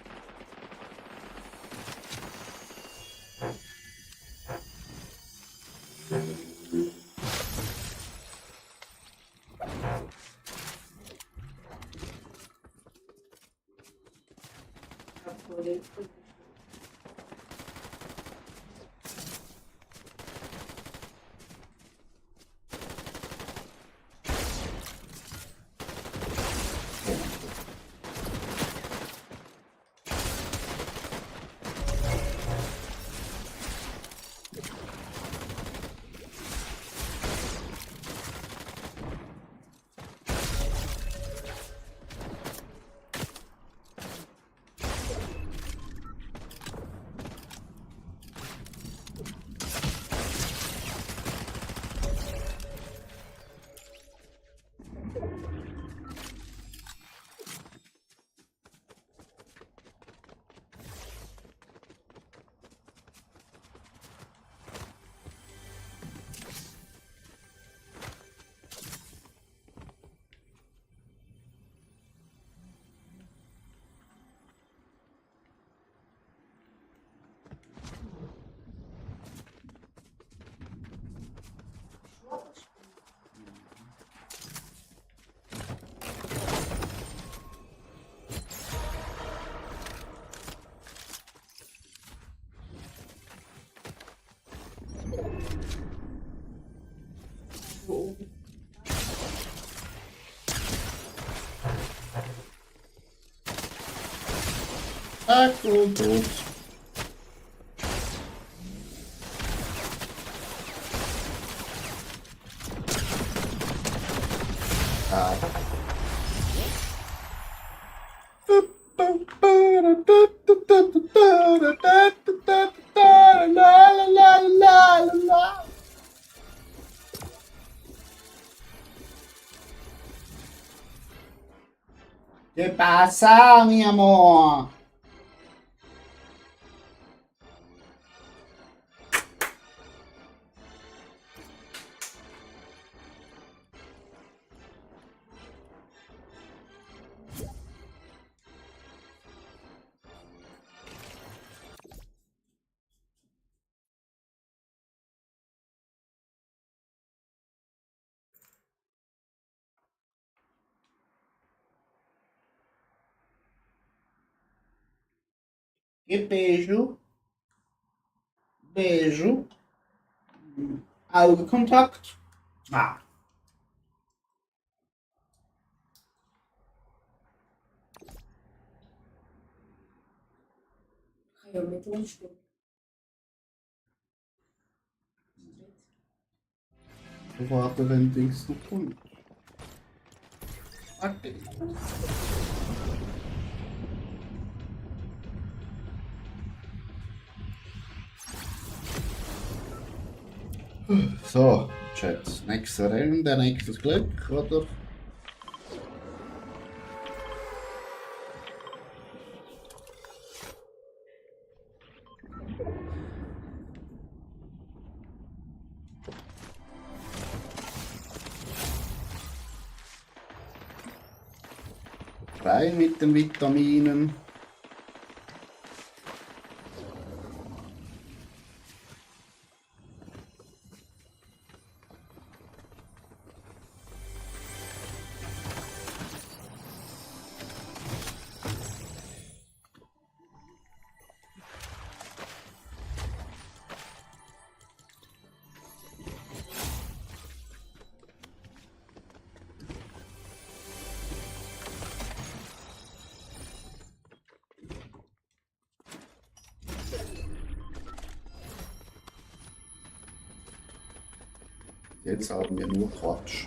und tot. Ah. ¿Qué pasa, mi amor? Que beijo. Beijo. Augenkontakt. Ah. Realmente não estou. Warte, wenn Dings noch kommt. Okay. So, Chat. Nächste Runde, nächstes Glück, oder? Rein mit den Vitaminen. Jetzt haben wir nur Quatsch.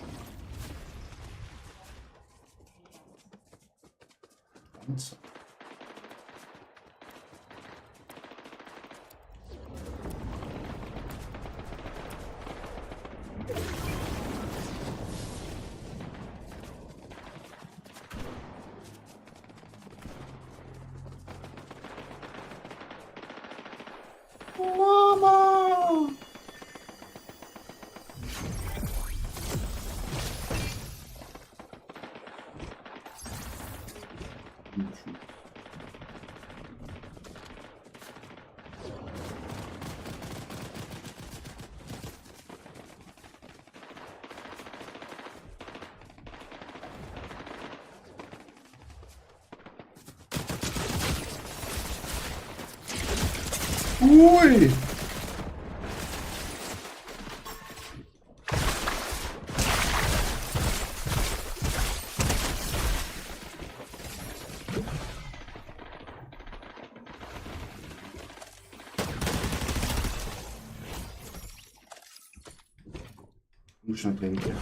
Ganz. Mama! Ui! Muss schon trinken.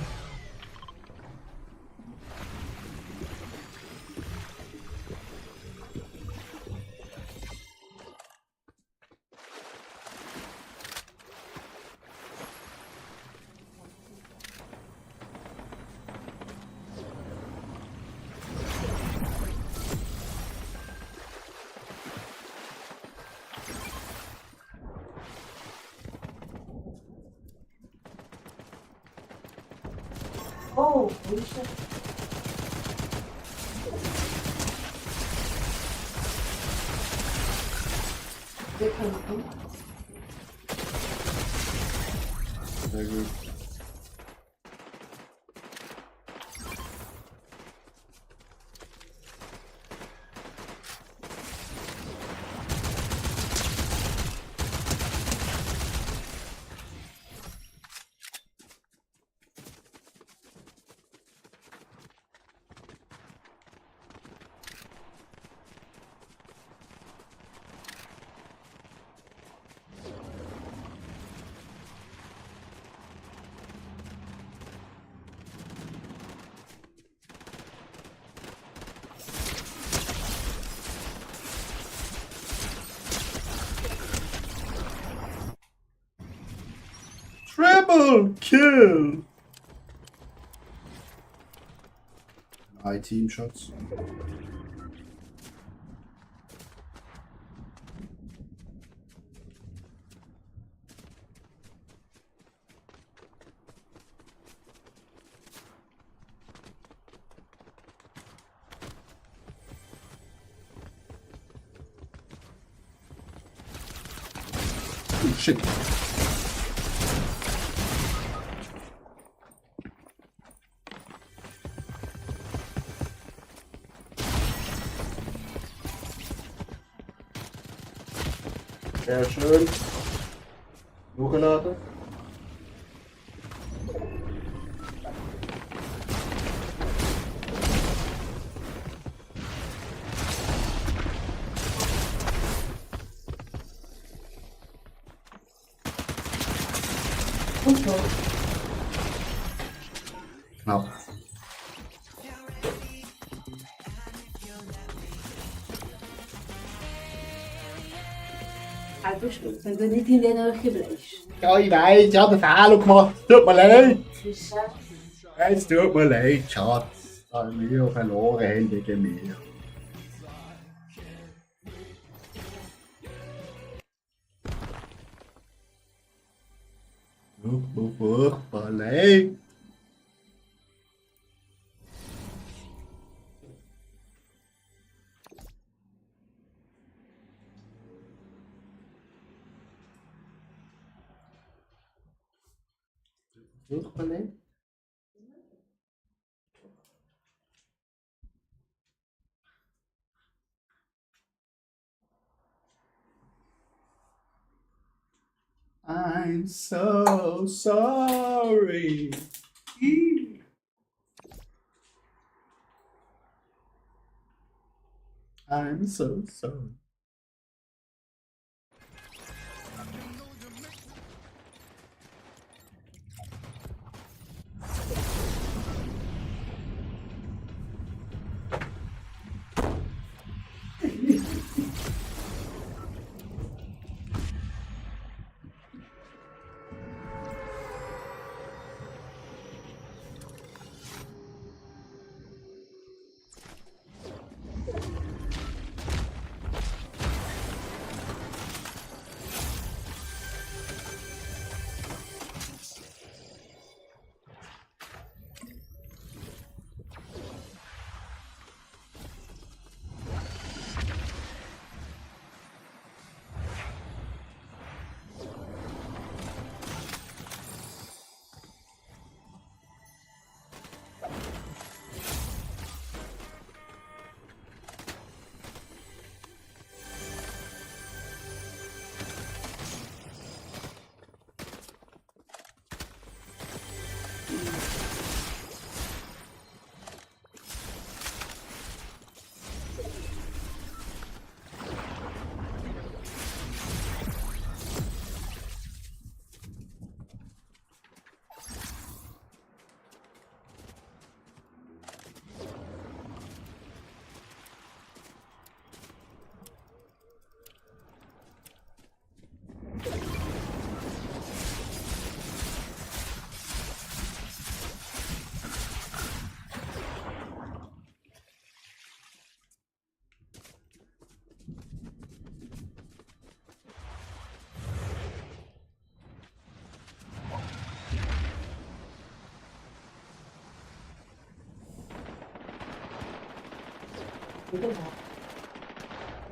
Oh, puxa. Decanto. Sehr gut. Double Kill! Ein Teamshots. Oh, shit. Sehr schön. Hochgeladen. Und so. Knapp. Halbe Stunde, wenn du nicht in der Nähe bleibst. Ja, ich weiß, ich habe einen Fehler gemacht. Tut mir leid. Tschüss. Es tut mir leid, Schatz. Da wir verloren haben gegen mir. Tut mir furchtbar leid. Furchtbar leid. I'm so sorry. I'm so sorry.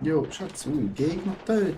Jo, Schatz, Gegner töten.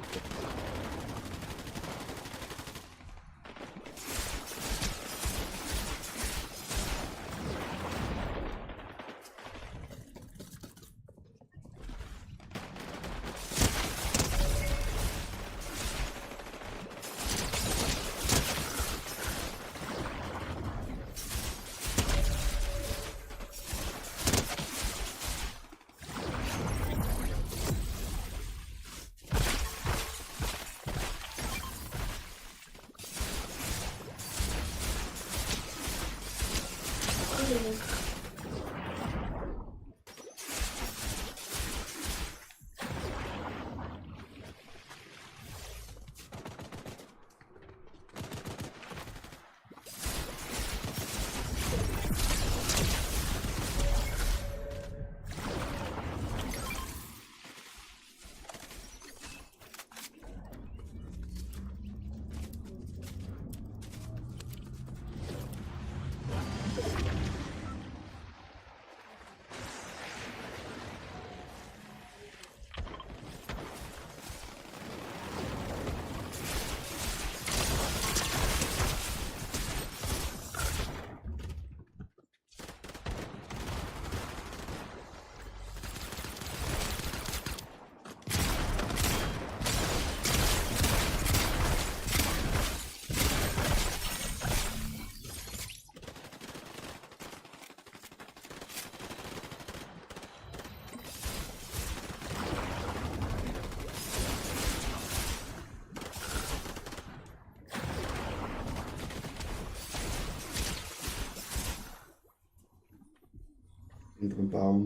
Unter dem Baum.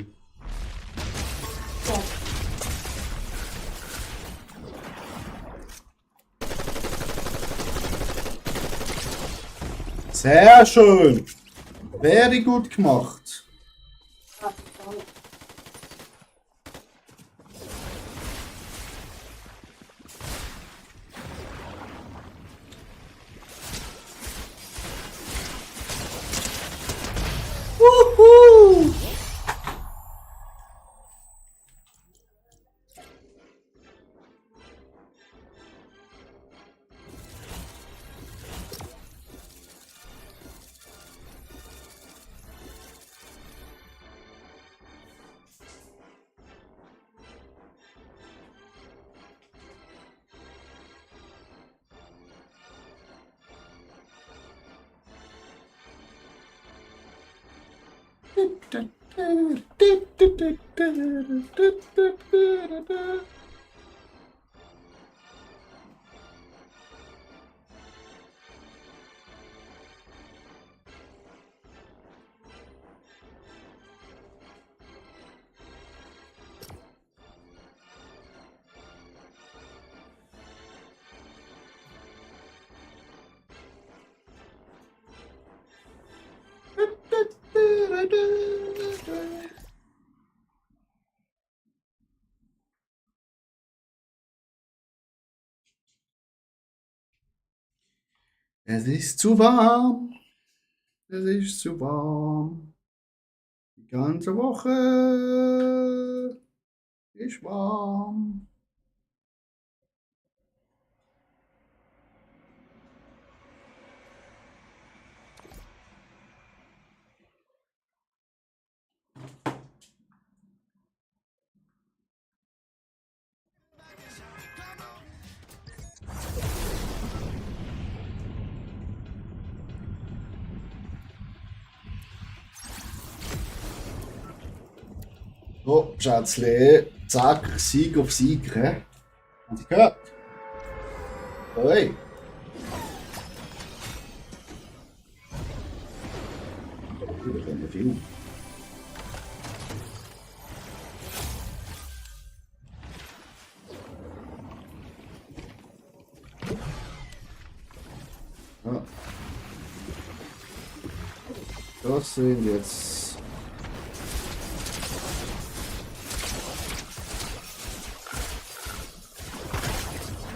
Ja. Sehr schön. Very gut gemacht. Ah, sorry. Wuhu! Es ist zu warm. Es ist zu warm. Die ganze Woche ist warm. So, Schätzle, zack, Sieg auf Sieg. He? Haben Sie gehört? Hey. Das ist ja viel. Ja. Das sind jetzt.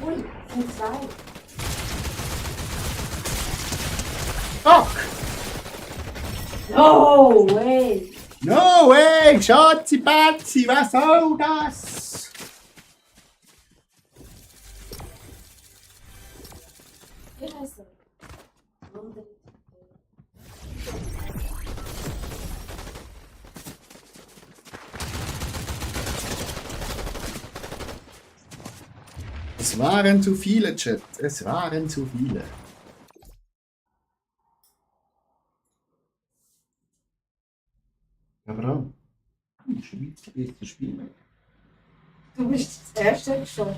Ui, sind zwei. Fuck! No way! No way! Schatzi, Patzi, was soll das? Wie heißt er? Andere. Es waren zu viele, Chat. Es waren zu viele. Aber dann. Die Schweiz ist zu spielen. Du bist das erste schon.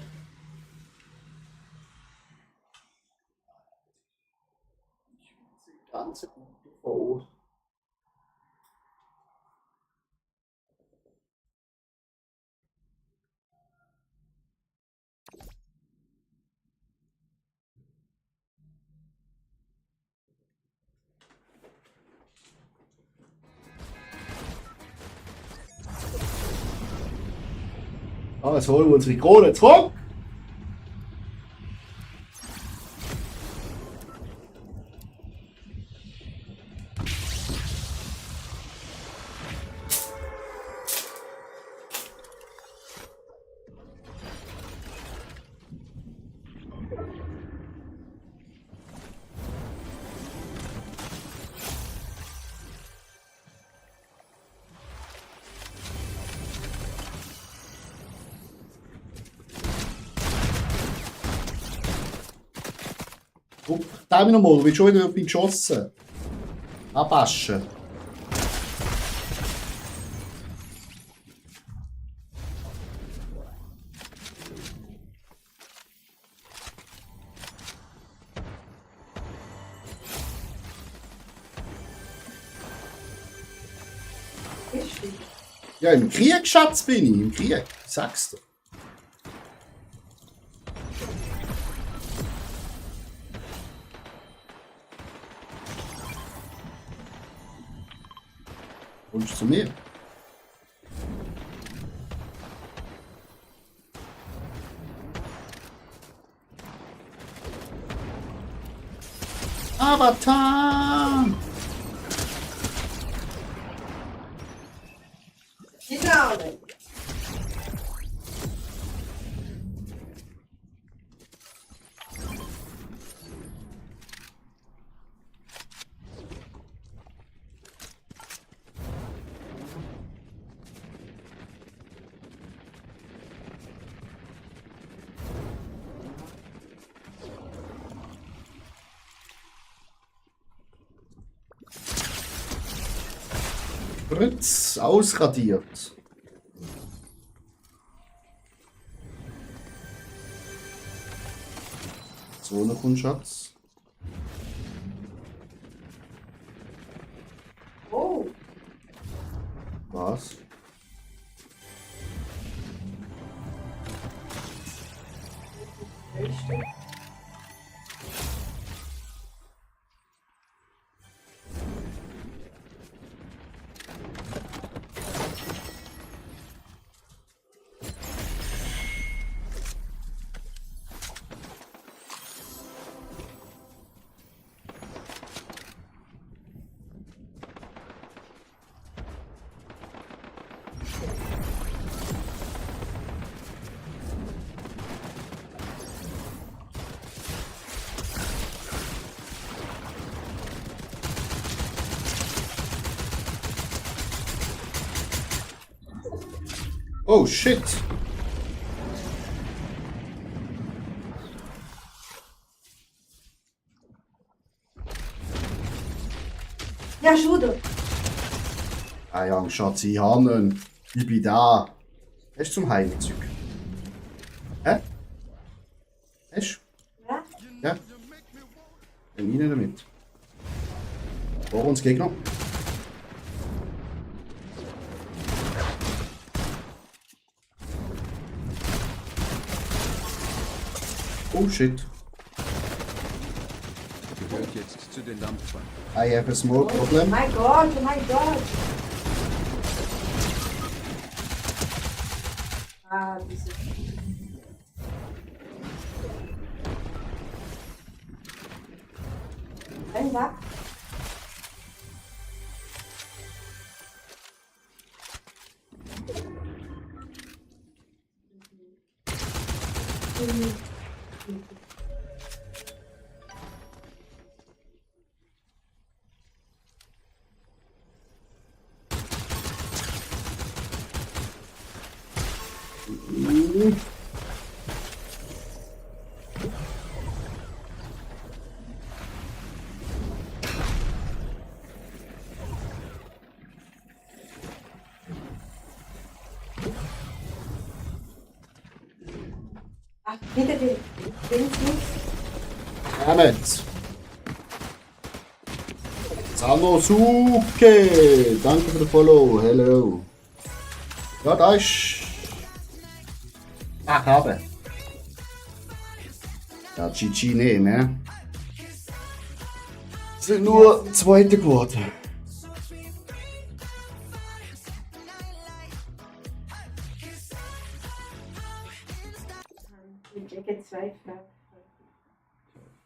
Ganz gut voll. Ah, jetzt holen wir unsere Krone zurück. Oh, da noch mal, du bist schon wieder auf mich geschossen. Abwaschen. Ist Ja, im Krieg, Schatz, bin ich. Im Krieg. Sag's dir. Kommst du zu mir? Avatar! Die Traune. Fritz, ausradiert. So, noch ein Schatz. Oh, Was? echt? Oh shit! Me ajuda. Ah ja, Schatz, ich habe ihn. Ich bin da. Hast du zum Heilzeug? Hä? Hast Ja? du? Ja? Dann rein damit. Vor uns Gegner. Oh shit. Gehört jetzt zu den Dampfern. I have a small Oh problem. my God, oh my God. Ah, diese. Ein da. Ah, hinter dir. Links, links. Damit. Sanosuke! Danke für den Follow. Hello. Ja, da ist. Ach, habe. Ja, GG nehmen, ne? Es sind nur zweite geworden. Ich denke, zwei Fragen.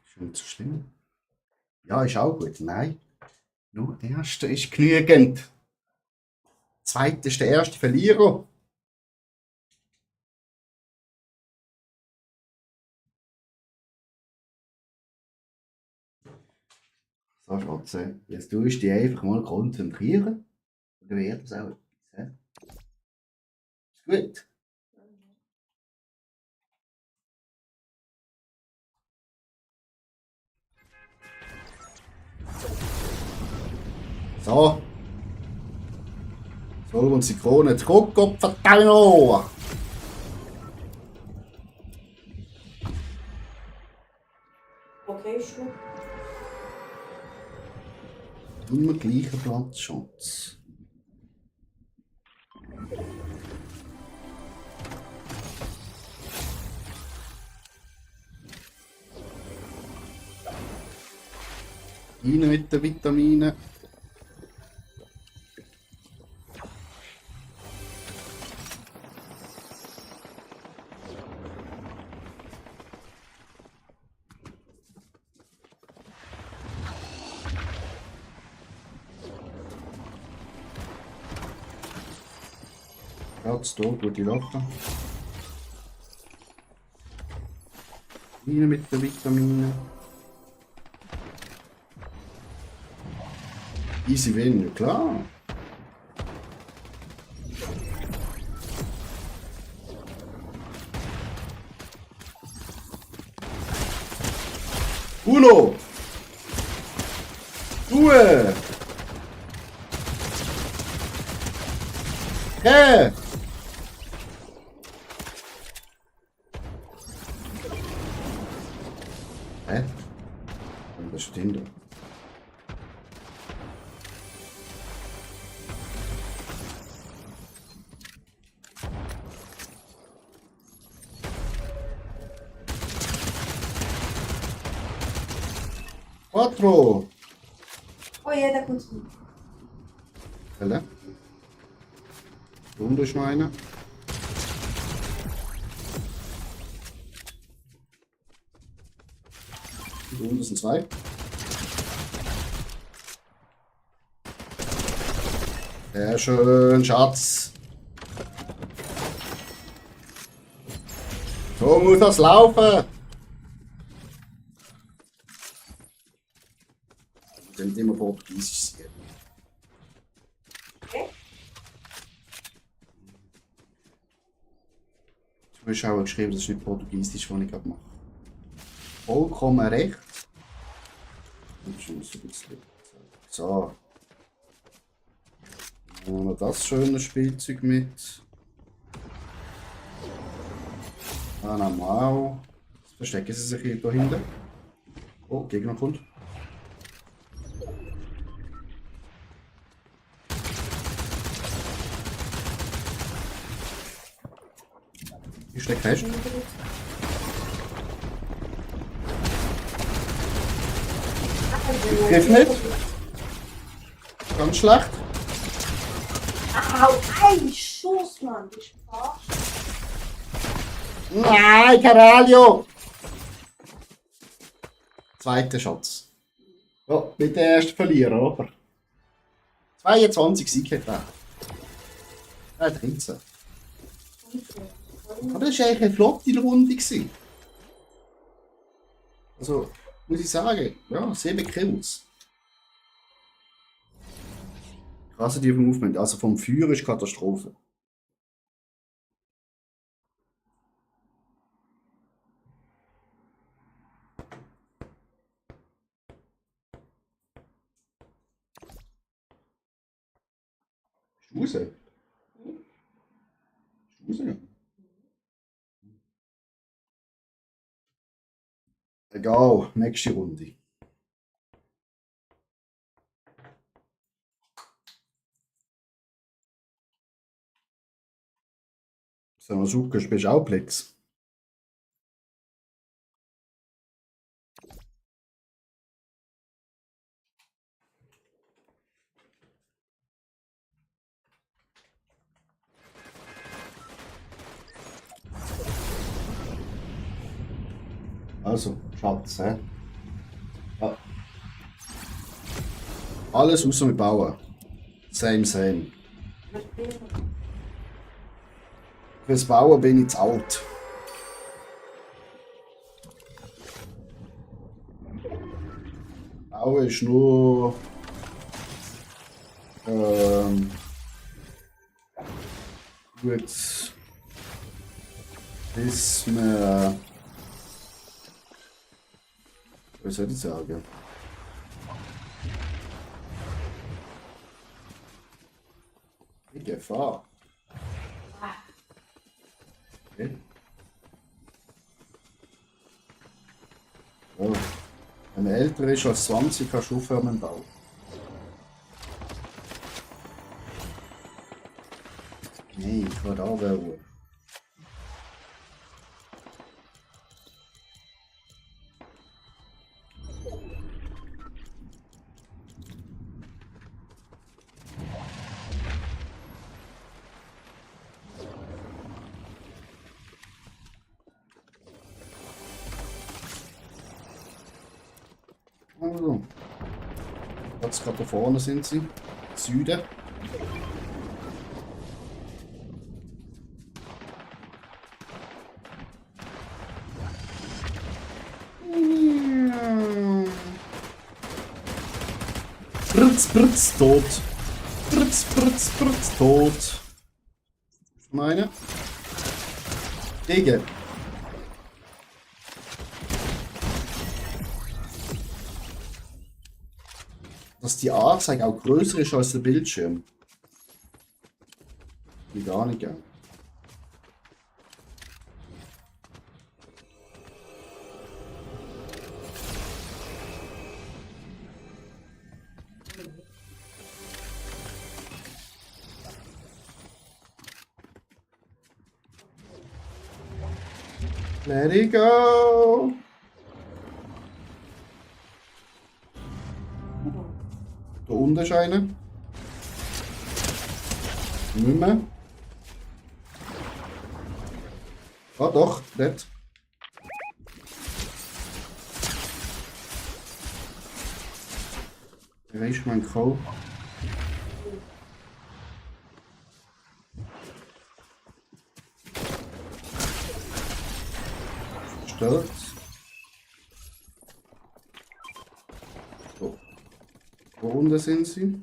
Ist nicht so schlimm. Ja, ist auch gut. Nein. Nur der erste ist genügend. Zweite ist der erste Verlierer. So, Schatze, jetzt tust du dich einfach mal konzentrieren. Und dann wird es auch etwas. Hä? Ist gut. So. So, uns die Krone zurück, Gott verdammt! Okay, schon. Immer gleicher Platz, Schatz. Rein mit den Vitaminen. Platz da, gute Waffe. Rein mit den Vitaminen. Easy win, ja klar. Uno! Due! Tre! Hä? Was ist denn da? Quattro! Oh ja, da kommt's gut. Welle. Unten ist noch einer. Und unten sind zwei. Sehr schön, Schatz. So muss das laufen. Dann immer Portugiesisch sein. Okay. Du hast auch geschrieben, das ist nicht Portugiesisch, was ich gerade mache. Vollkommen recht. Und schon so ein bisschen. So. Dann haben wir das schöne Spielzeug mit. Dann haben wir auch. Jetzt verstecken sie sich hier da hinten. Oh, Gegner kommt. Ich stecke fest. Ich triff nicht. Ganz schlecht. Au, ein Schuss, Mann. Du Spaß. Nein, Caralho! Zweiter Schatz. Ja, mit der ersten verlieren, oder? 22 Siege hat er. 13. Aber das war eigentlich eine flotte Runde. Gewesen. Also, muss ich sagen, ja, 7 Kills. Krasse die Movement, also vom Feuer ist Katastrophe. Ist raus? Ist raus? Egal, nächste Runde. Sanosuke, spielst du auch Plex? Also, Schatz, hä? Ja. Alles außer mit Bauen. Same, same. Fürs Bauen bin ich zu alt. Bauen ist nur gut, bis man, was soll ich sagen? Die Gefahr. Okay. Ja. Wenn man älter ist als 20, kannst du aufhören mit dem Bau. Nein, ich will da wollen. so. Jetzt gerade da vorne sind sie. Süden. Britz, Britz, tot. Britz, Britz, Britz, tot. Schon eine. Gegen. Dass die Anzeige auch größer ist als der Bildschirm. Wie gar nicht gern. Let it go! Da unten ist einer. Nicht mehr. Ah doch, dort. Er ist mein Kopf. Stört. So. Wo unten sind sie?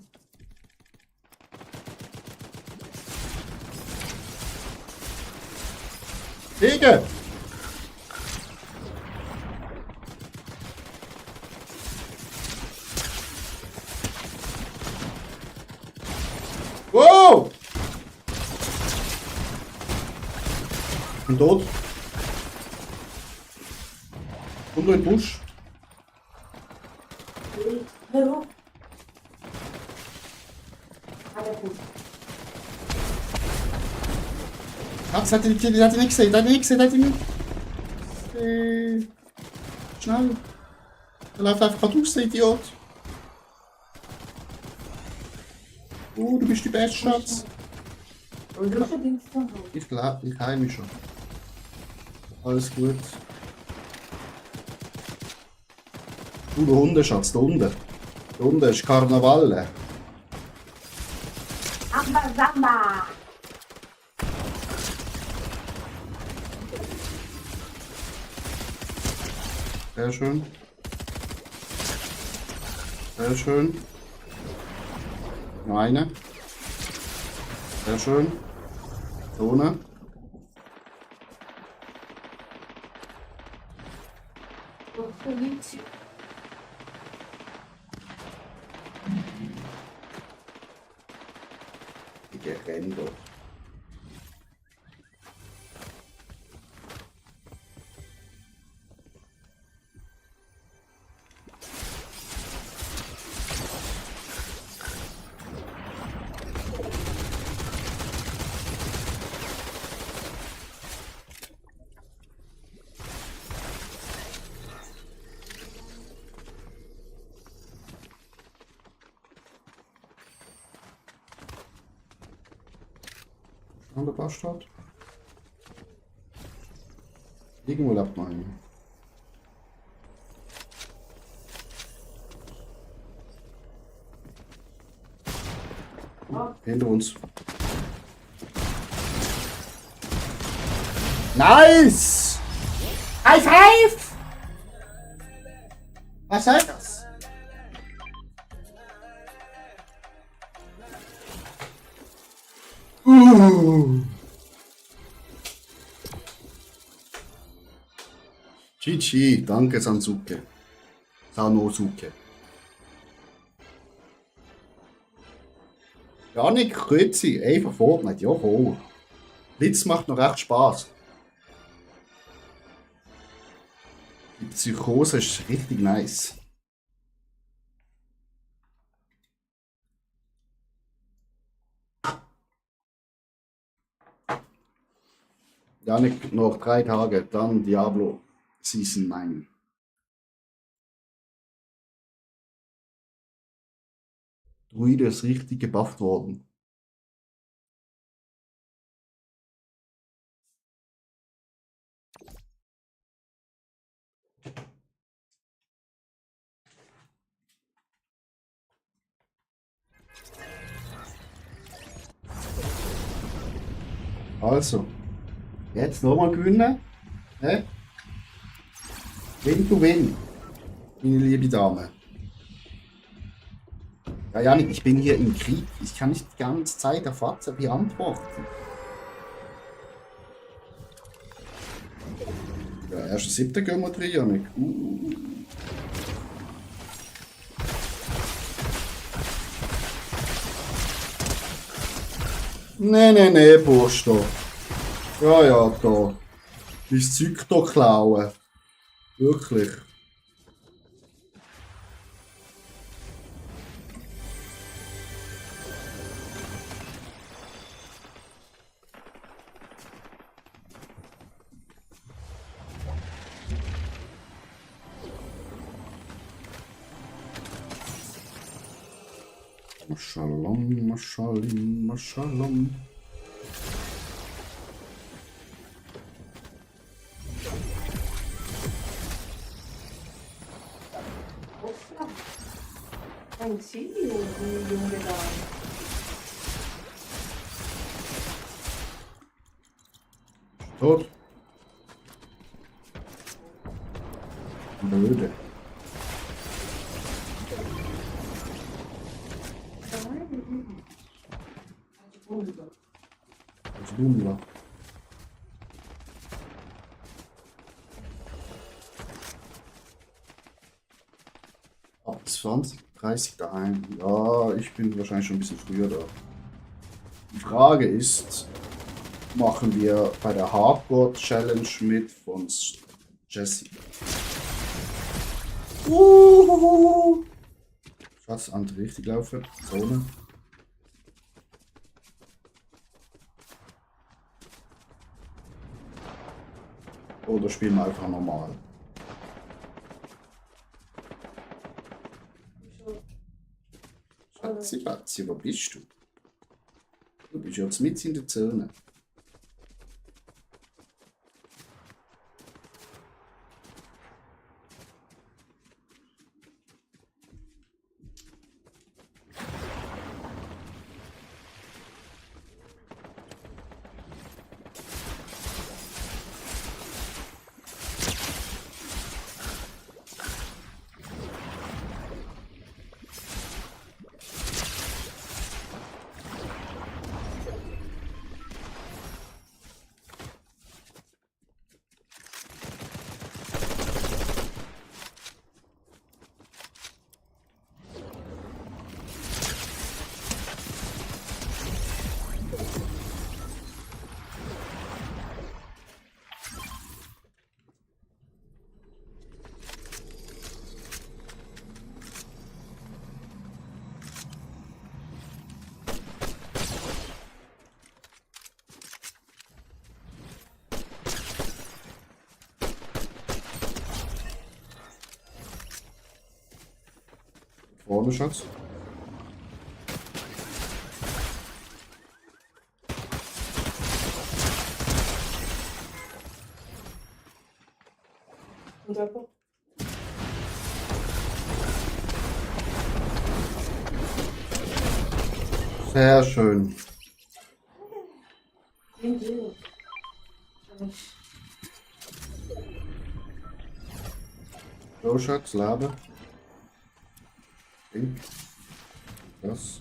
Wege! Wow! Bin tot. Und ein Busch. Hallo? Aber gut. Ah, das hat er nicht gesehen, das hat er nicht gesehen, das hat er nicht gesehen, das hat er nicht. Schnell. Er läuft einfach gerade raus, der Idiot. Oh, du bist die beste Schatz. Und du verdienst doch noch. Ich glaube, ich heim mich schon. Alles gut. Du, der Hundeschatz, da unten. Da unten ist Karneval. Samba, Samba! Sehr schön. Sehr schön. Noch eine. Sehr schön. Zone. Ich renn doch. An der Bastard. Irgendwo lebt noch einer. Hinter uns. Nice! High five! Was soll das? GG, danke Sansuke. Sanosuke. Janik, Grüezi, einfach Fortnite, ja voll. Blitz macht noch recht Spaß. Die Psychose ist richtig nice. Janik, noch 3 Tage, dann Diablo Season 9. Druide ist richtig gebufft worden. Also, jetzt nochmal gewinnen. Hä? Win to win, meine liebe Dame. Ja, Janik, ich bin hier im Krieg. Ich kann nicht die ganze Zeit auf WhatsApp hier antworten. Ja, 1.7. gehen wir drin, Janik. Nee, Bursch da. Ja, da. Dein Zeug da klauen. Wirklich. Maschalom, Maschalim, Maschalom. Hoppla. Ein Ziel, die Junge da. Tot. Blöde. Das Bumler. Ab 20, 30 daheim. Ja, ich bin wahrscheinlich schon ein bisschen früher da. Die Frage ist, machen wir bei der Hardcore Challenge mit von Jesse. Schatz, andere richtig laufen. Zone. Oder spielen wir einfach normal? Schatzi, wo bist du? Du bist jetzt mit in der Zone. Vorne, Schatz. Und einfach. Sehr schön. So, Schatz, lade. Das.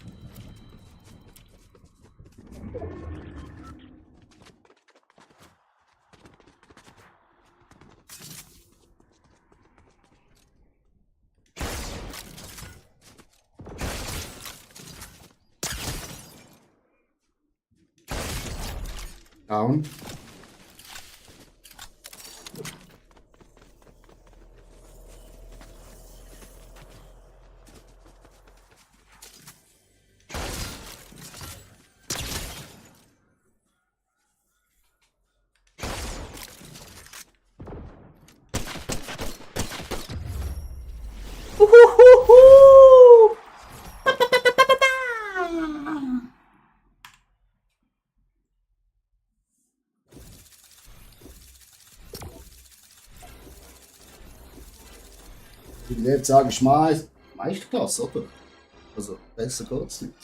Down. Ich würde jetzt sagen, Meisterklasse, oder? Also, besser geht's nicht.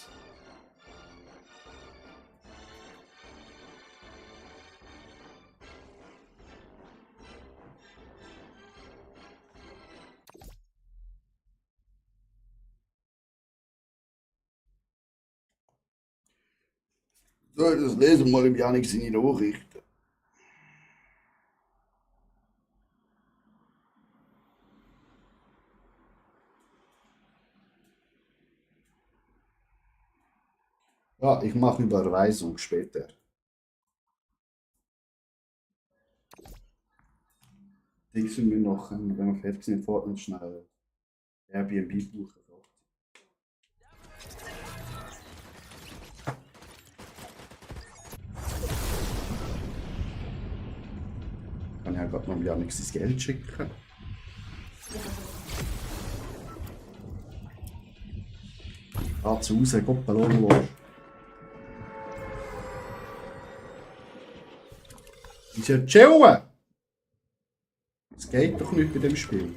So, das lesen wir mal im Janik seine Nachrichten. Ja, ich mache Überweisung später. Ich sind wir noch, wenn wir fertig sind, Fortnite schnell Airbnb buchen. Kann ja gerade noch Janik sein Geld schicken. Ah, zu Hause, Gott belohnen los. Ist ja chillen! Es geht doch nicht bei dem Spiel.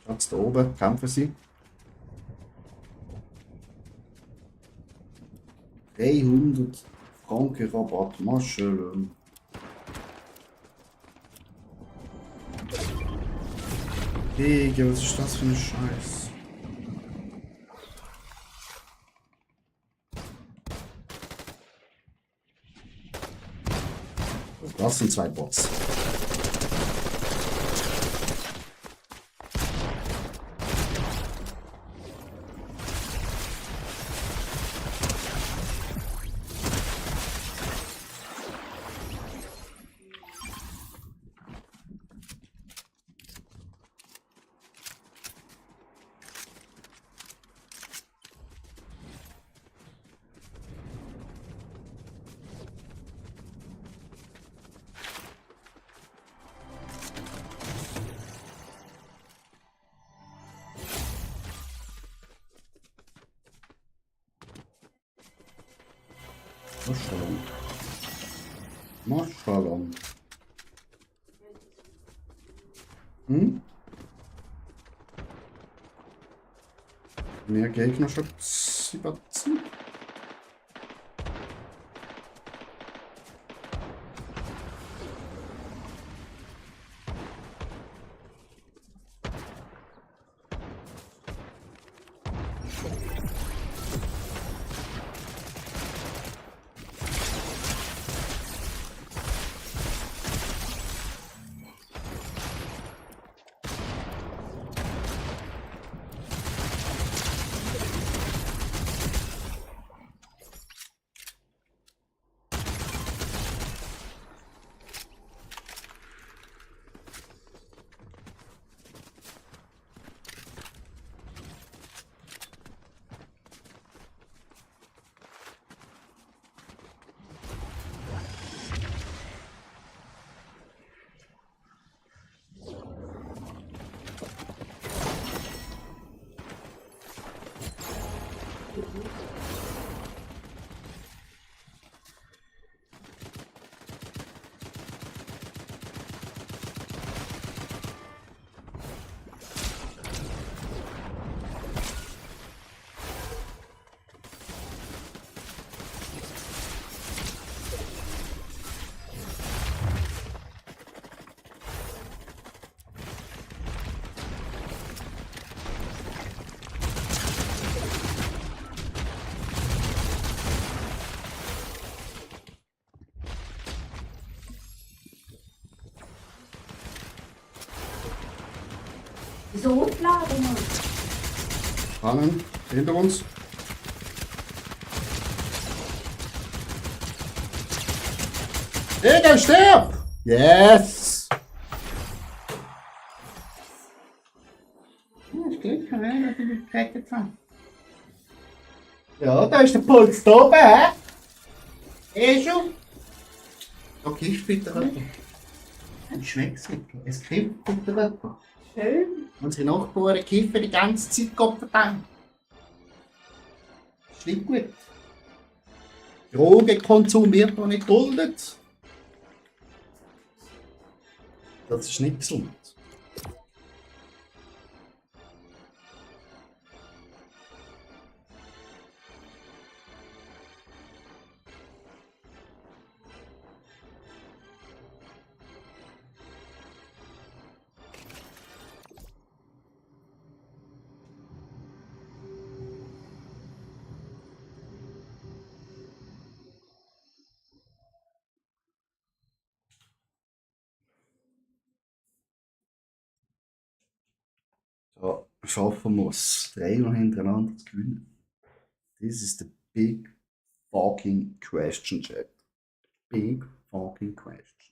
Jetzt da oben kämpfen sie. 300 Franken Rabatt, Mascheln. Digga, was ist das für ein Scheiß? Das sind zwei Bots. Maschallah. Maschallah. Hm? Mehr Gegnerschutz. So hochladen, Mann. Rahmen, hinter uns. Digga, stirb! Yes! Ich krieg keine gerettet habe. Ja, da ist der Puls da oben, hä? Schon? Da kifft bitte jemand. Ein Schmeckswickel. Es kifft bitte jemand. Schön. Unsere Nachbarn kiffen die ganze Zeit, Gott verdammt. Das ist nicht gut. Drogenkonsum wird noch nicht duldet. Das ist nicht gesund. So, schaffen wir es, 3 noch hintereinander zu gewinnen. This is the big fucking question, chat. Big fucking question.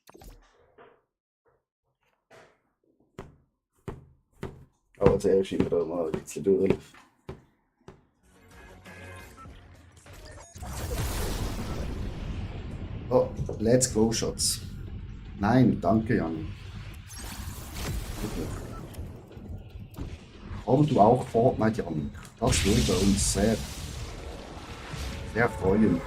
Aber zuerst immer da mal ein bisschen durch. Oh, let's go, Schatz. Nein, danke, Jan. Komm du auch Fortnite, Jan. Das würde uns sehr, sehr freuen.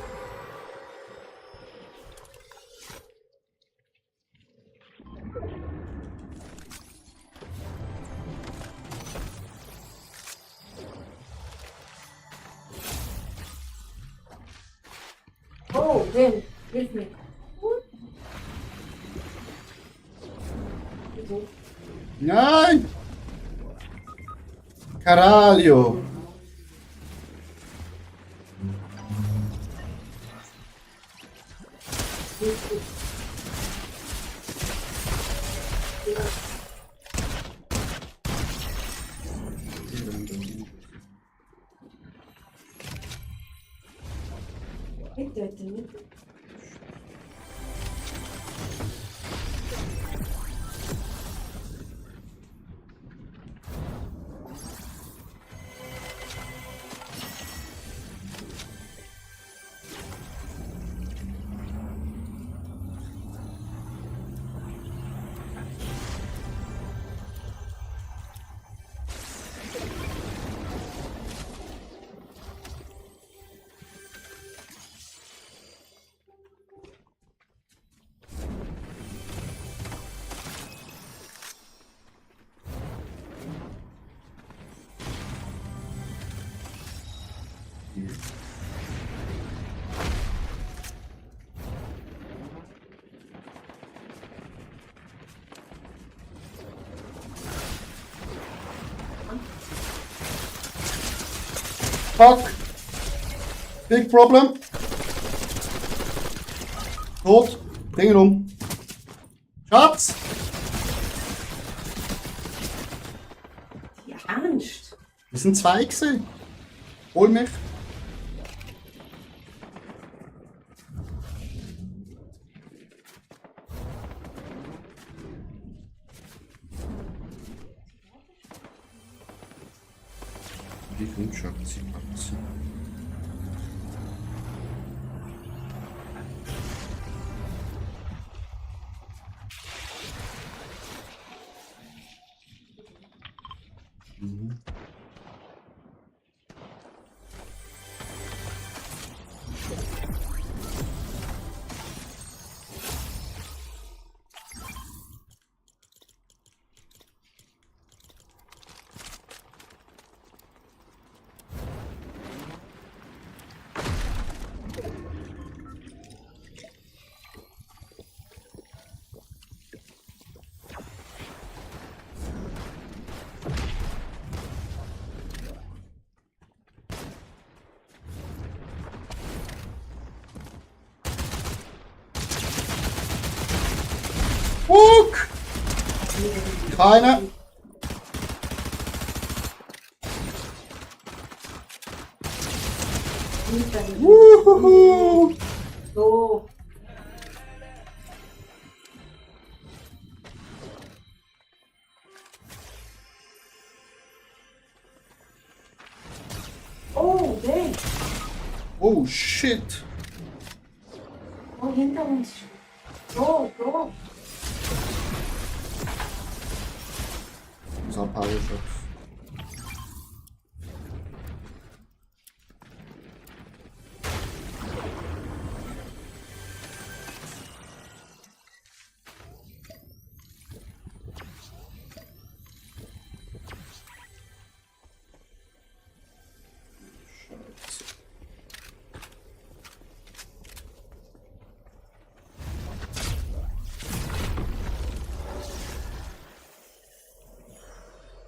Oh, Tim, hilf mir. Wieso? Nein! Caralho! Ich töte nicht. Fuck! Big problem! Tot! Bring ihn um! Schatz! Ja, Ernst. Wir sind 2 gewesen. Hol mich! Wie gut, Schatz? Fuck! Keine! Wuhuhu! So. Oh shit! Oh, hinter uns. So, so. Ich muss abhauen, Schatz.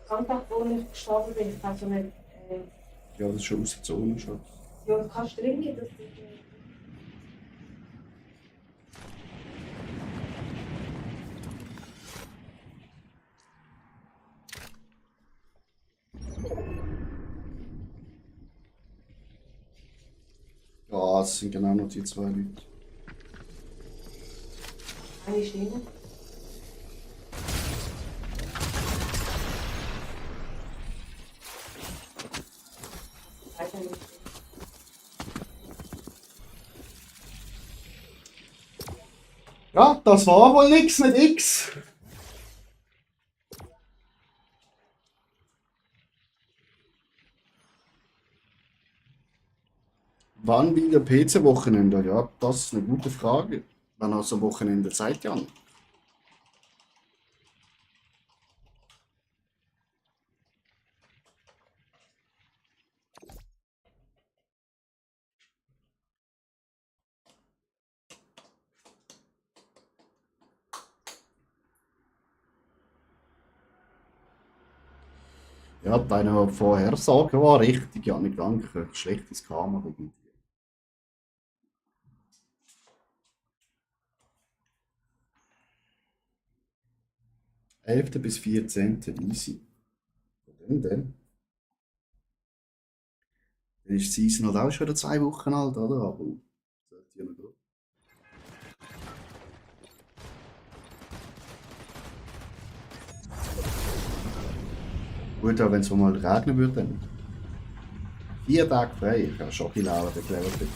Sonntag, wo ich gestorben bin, ich kann so nicht. Ja, das ist schon aus der Zone, Schatz. Ja, du kannst drin gehen, dass du. Ja, es sind genau noch die zwei Leute. Eine Stimme. Weiter nicht. Ja, das war wohl nix mit X. Wann wieder PC-Wochenende? Ja, das ist eine gute Frage. Wann hast du am Wochenende Zeit, Jan? Ja, deine Vorhersage war richtig, Janik, danke. Schlechtes Karma wegen dir. 11. bis 14. Easy. Denn? Dann ist die Season halt auch schon wieder 2 Wochen alt, oder? Aber sollte ja noch gehen. Gut, aber wenn es mal regnen würde, dann 4 Tage frei. Ich habe schon ein bisschen erklärt.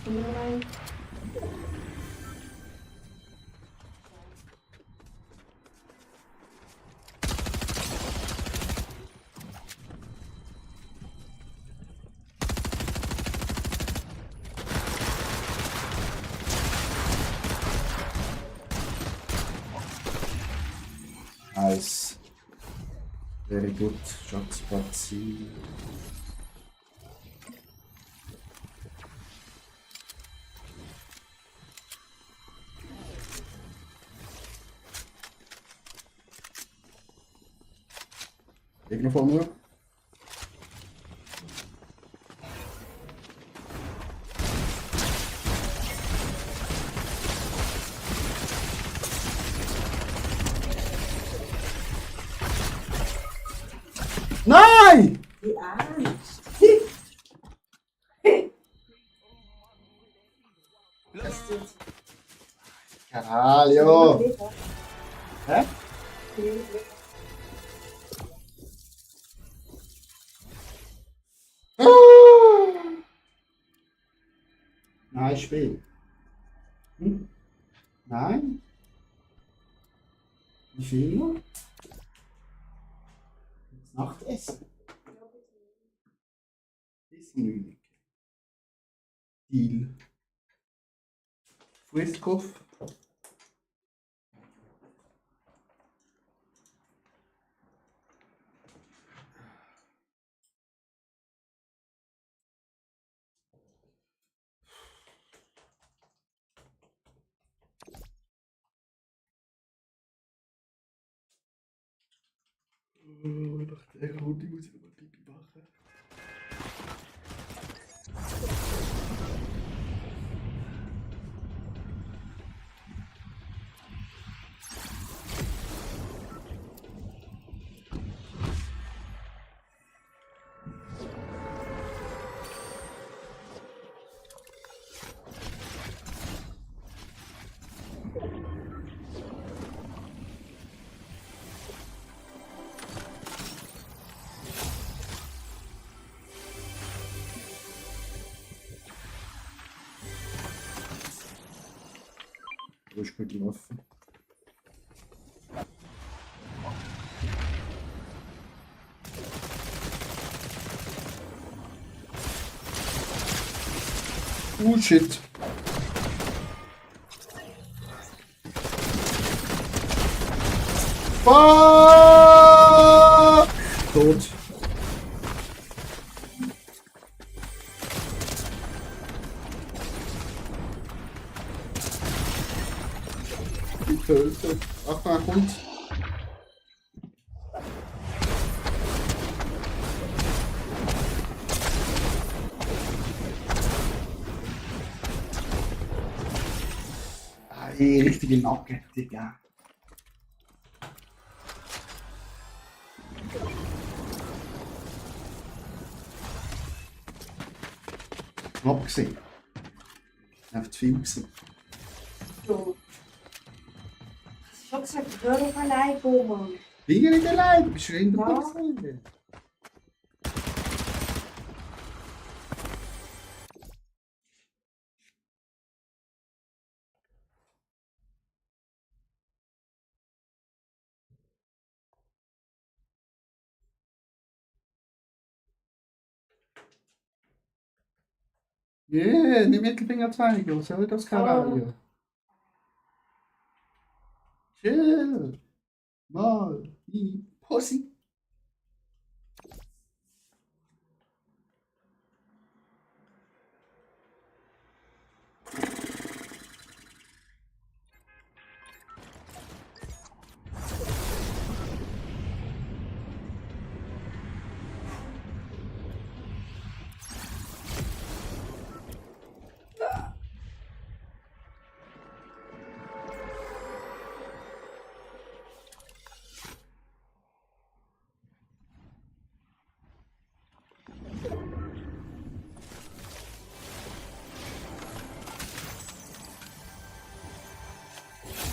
Jetzt kommt noch rein. Nice. Very good. Shot spazieren. Gegner vor mir. Nein! Die Angst. Caralho! Hä? Nein, Spiel. Hm? Nein? Wie viel noch? Das Nachtessen? Bis 9. Deal. Fristkopf. Ich dachte, ich muss ich noch mal Pipi machen. Du bist gut gelaufen. Shit. Fuck! Tot. Getötet. Achtung, er kommt. Ey, richtige Nacke, Digga. Knapp gesehen. Einfach zu viel gewesen. So. Hast du schon gesagt, hör auf allein, Mann. Bin ich nicht allein, du bist schon in der Ja. Box. Yeah, die Mittelfingerzeiger, was soll das Karajo? Chill. Mal die Pussy.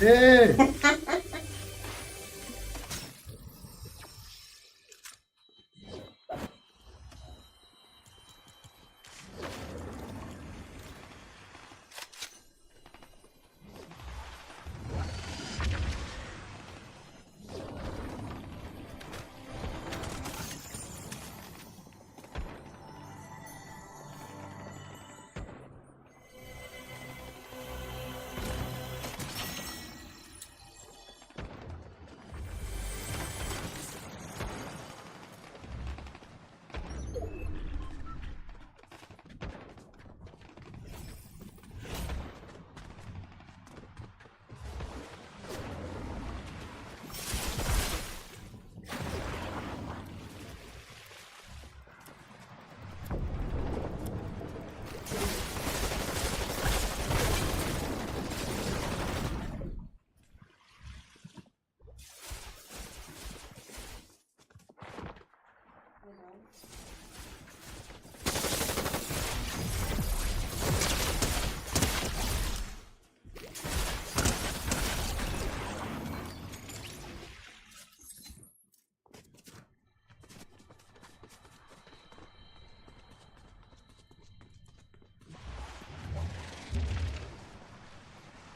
Hey!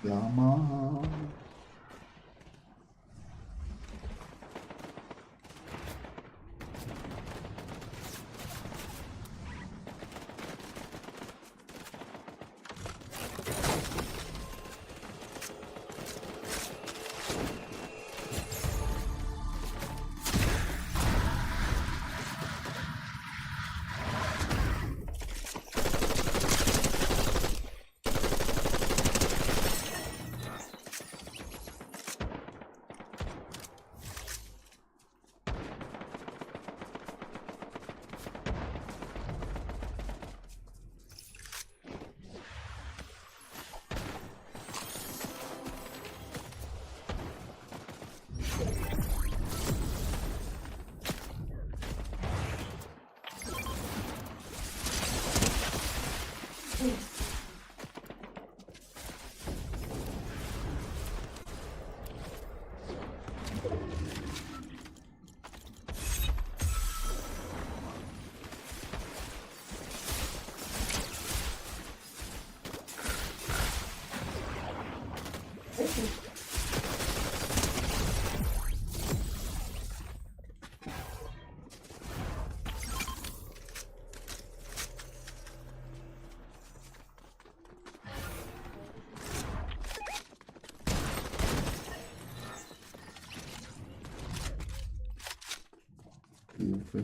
Ja, Mann. Hilfe.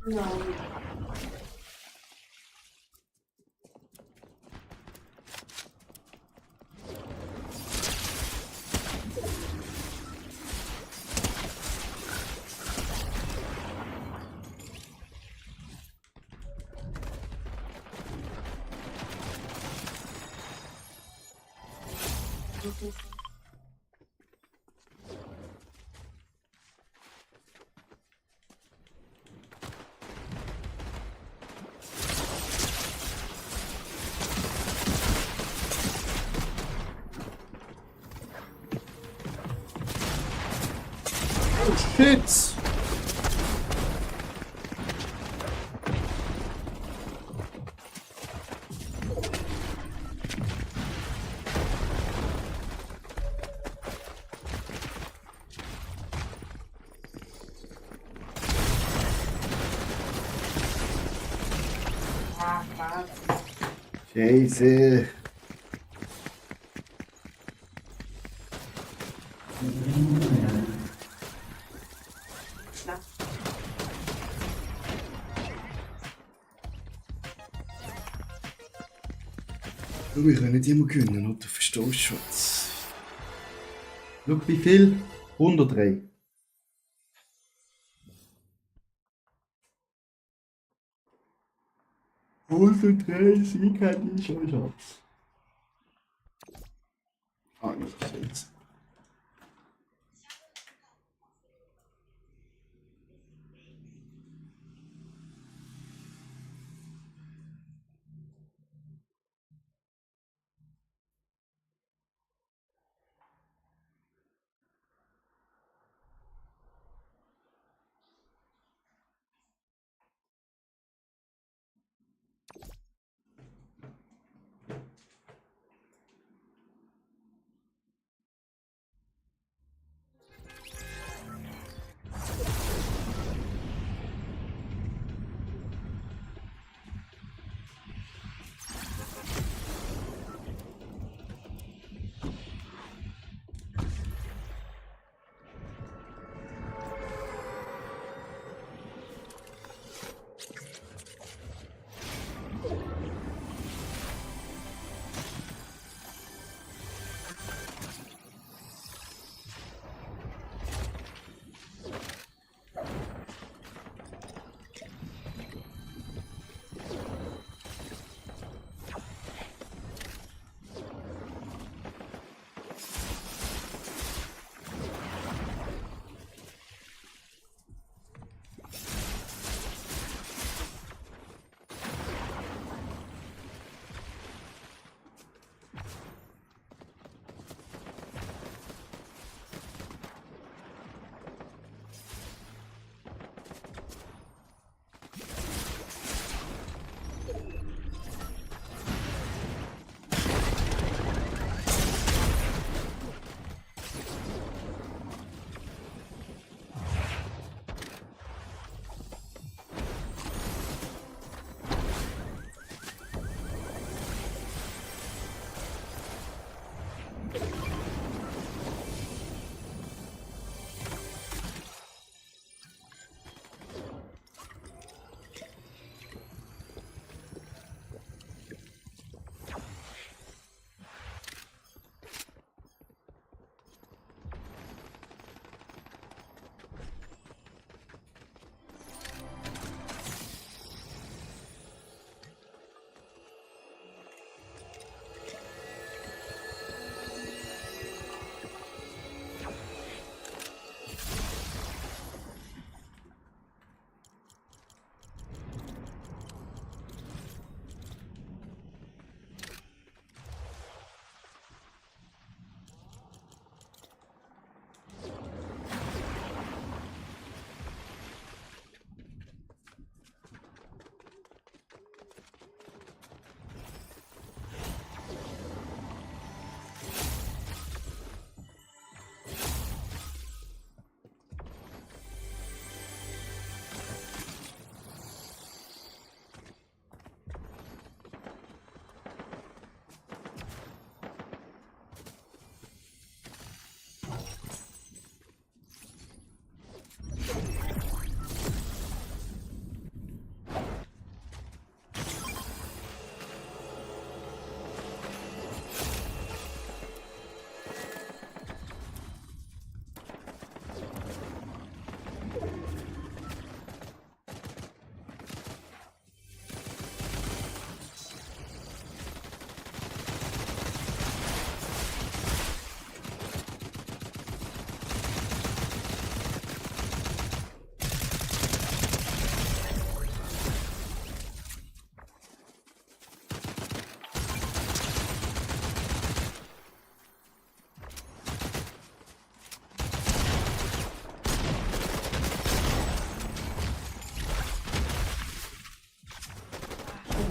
No. Oh shit! Scheiße. Du, wir können nicht immer gewinnen, oder? Du verstehst schon. Schau, wie viel? 103. Sieg hätte ich schon, Schatz. Ah, nicht jetzt.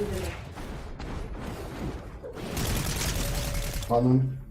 wieder. Hanım.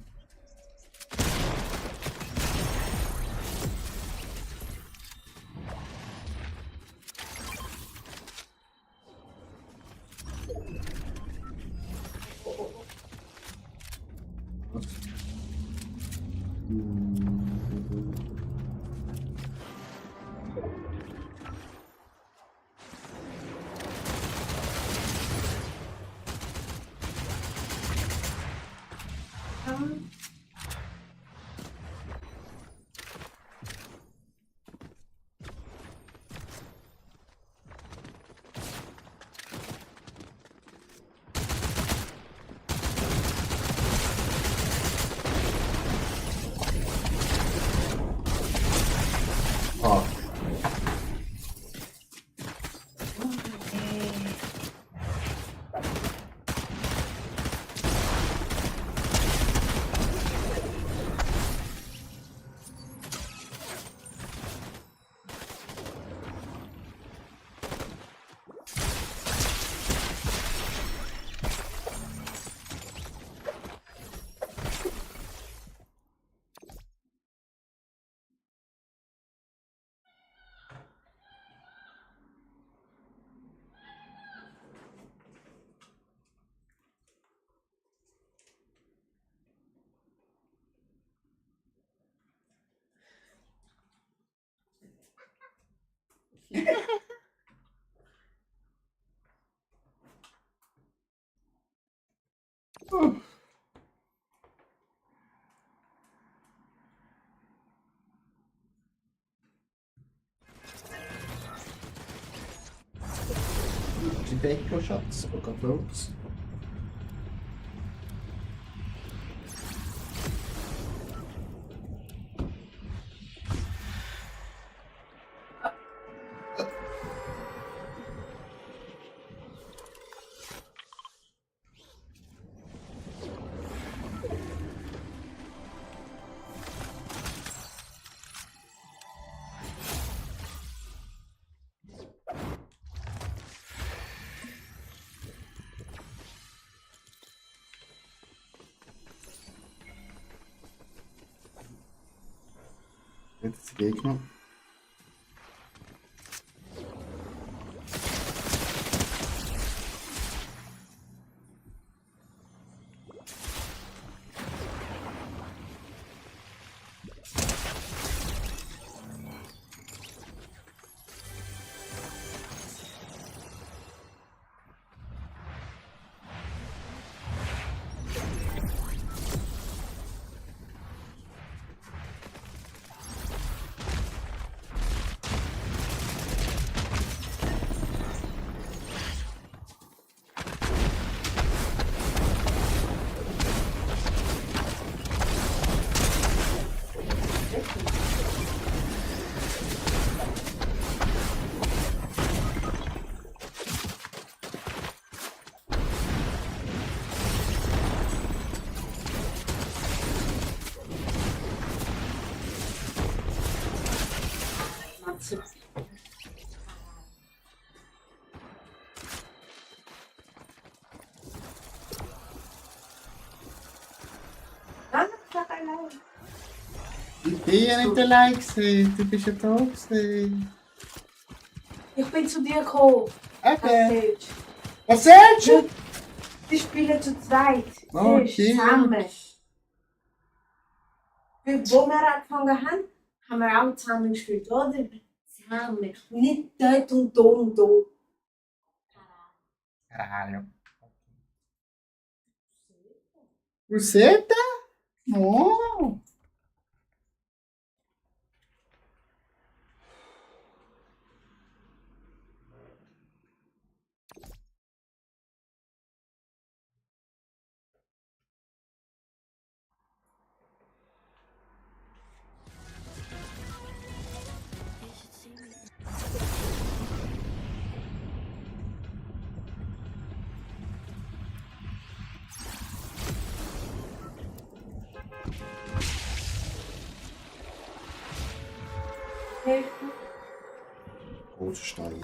Tamam. Ah. Die Backrow-Schatz, Rock'n'Rolls. Jetzt Gegner. Matze. Nein, sag allein. Ich bin ja nicht allein gewesen. Du bist ja da gewesen. Ich bin zu dir gekommen. Okay. Erzählst. Was sagst du? Die spielen zu zweit. Oh, Siehst, okay. zusammen. Wo wir angefangen haben, haben wir auch zusammen gespielt, oder? Zusammen. Nicht dort und da und da. Caralho. Você tá? Oh. Helfen. Große Steine.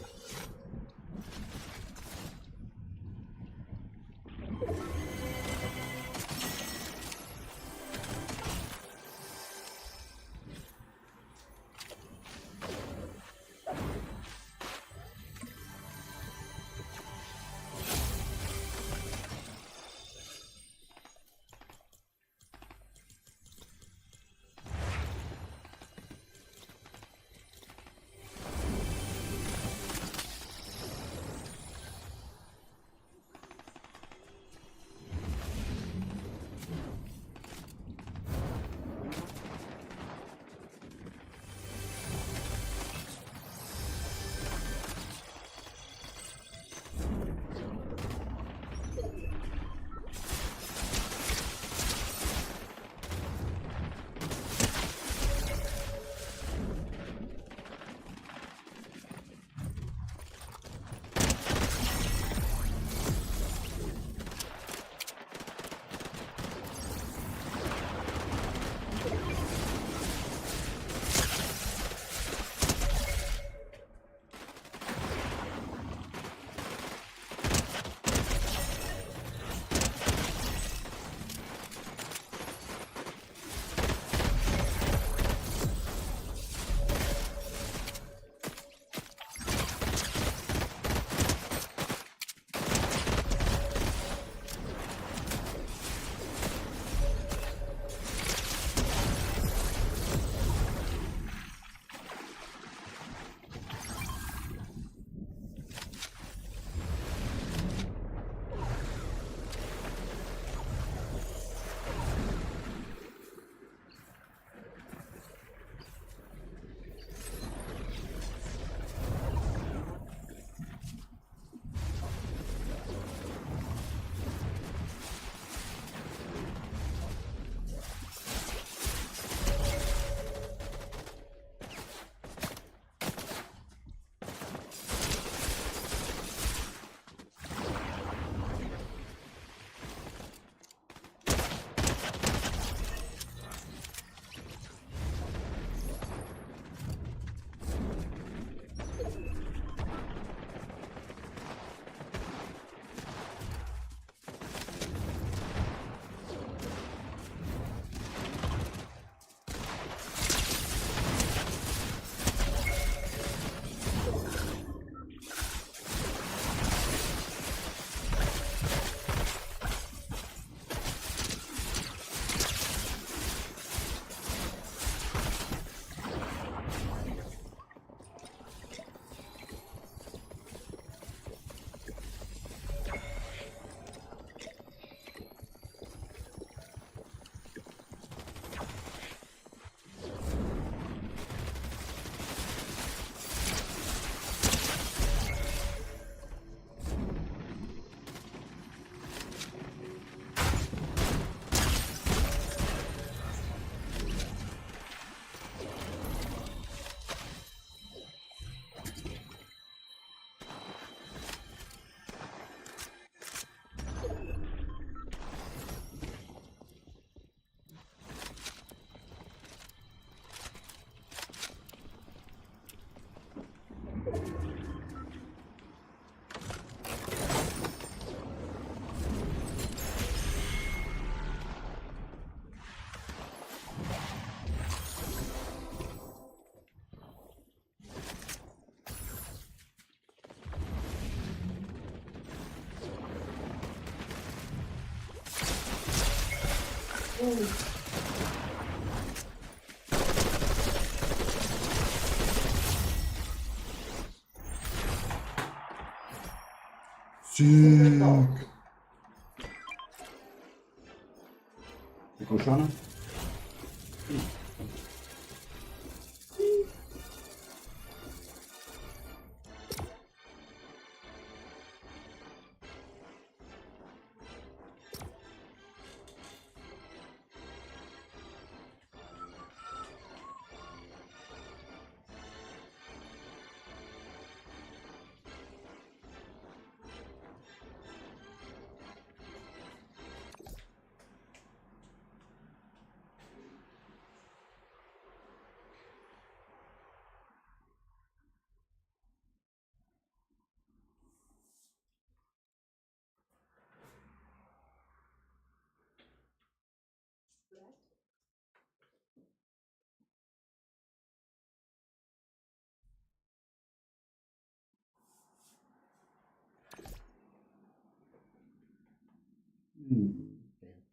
Sick. Wie kommst du hin?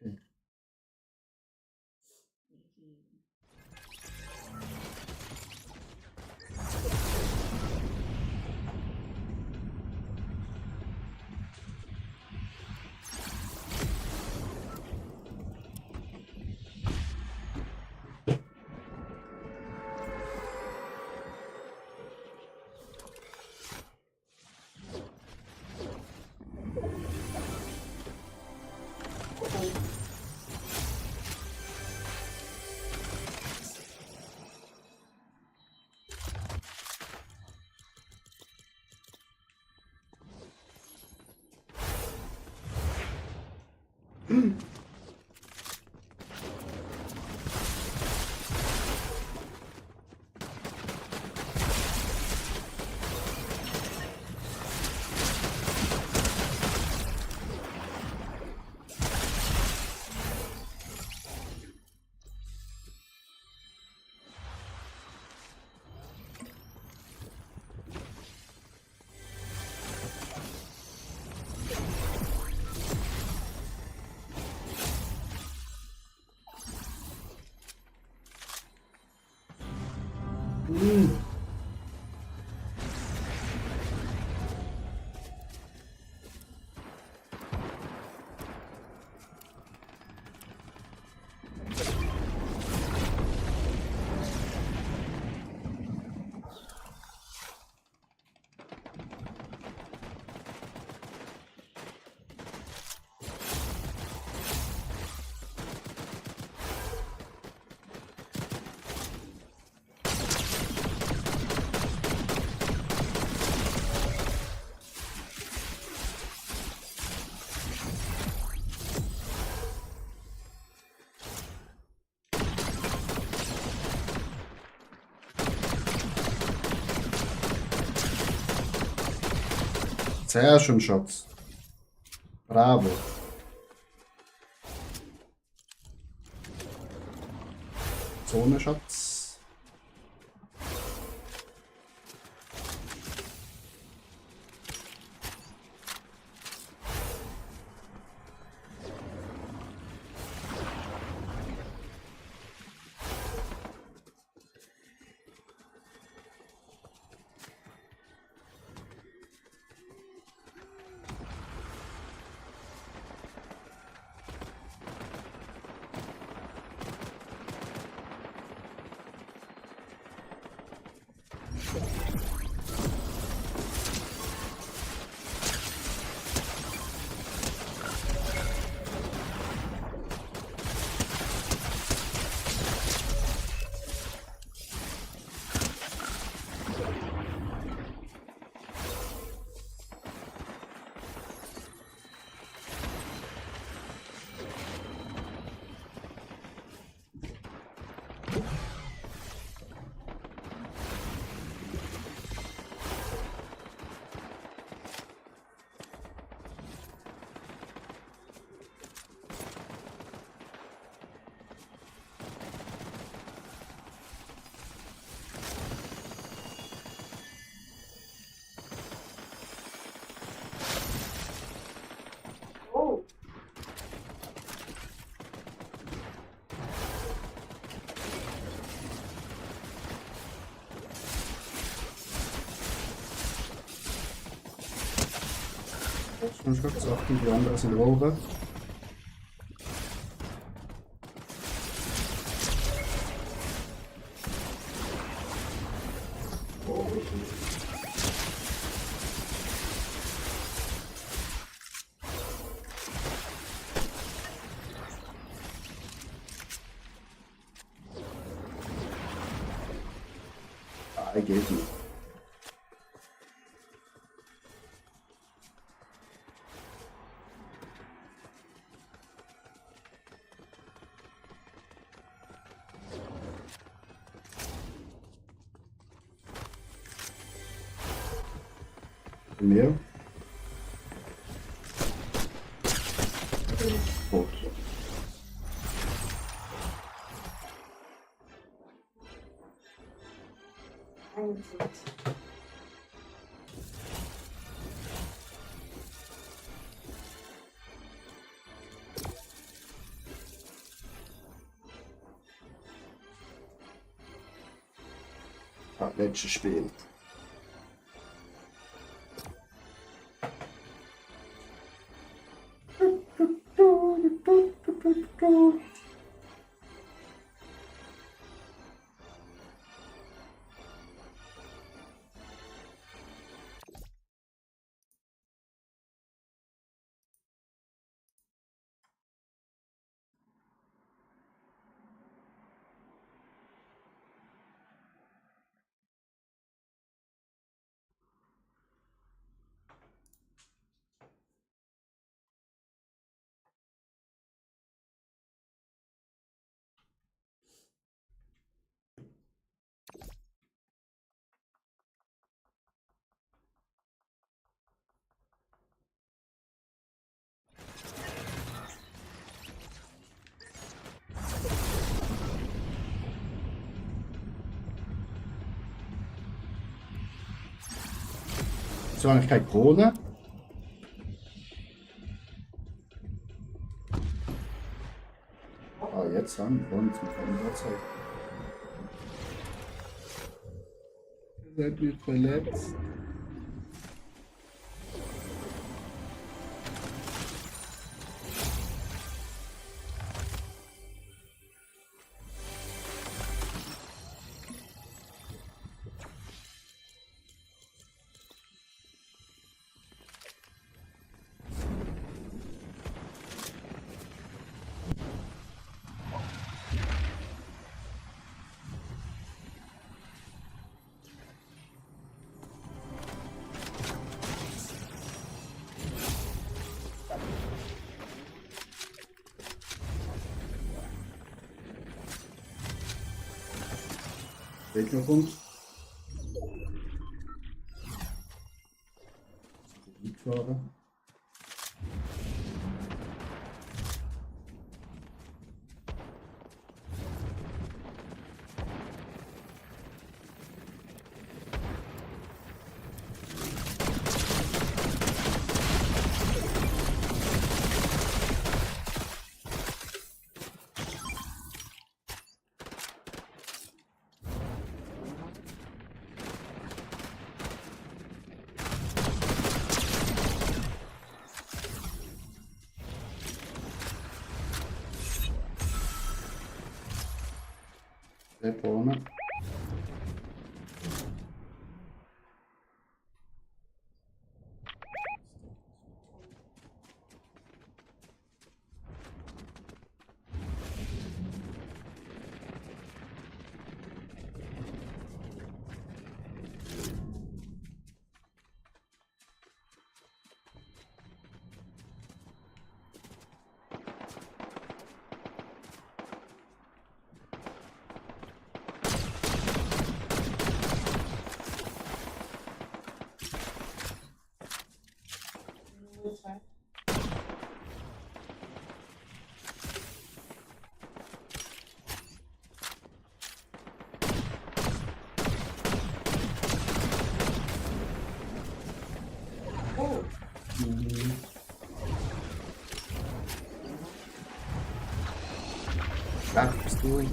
Okay. Sehr schön, Schatz. Bravo. Zone, Schatz. Und ich glaube, das achten die anderen sind oben. Ah, geht nicht. Mehr. Tot. Ah, letztes Spiel. So habe ich keine Krone. Ah, jetzt haben wir Krone zum Fernseher. Ihr seid nicht verletzt. Welcher kommt? Fahrer. Vorne. Ach, bist du hier?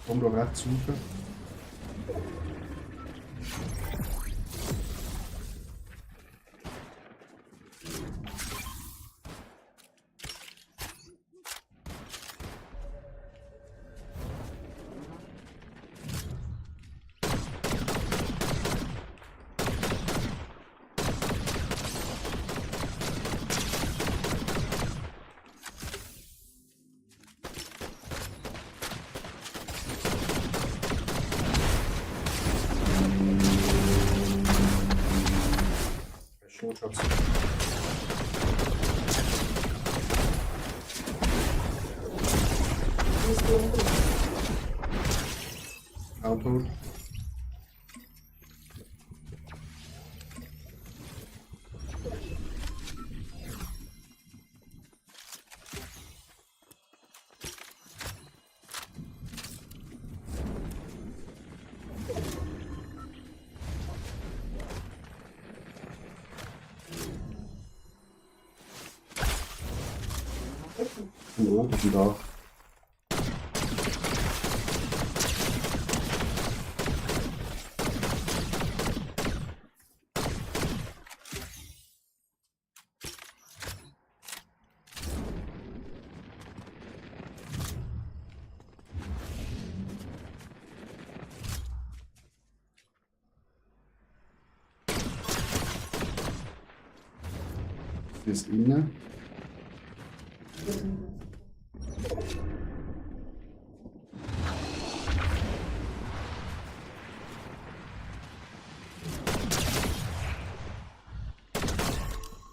Komm da rechts rauf. Schon, Schatz. Auch tot. Oh, das ist da. Das ist innen.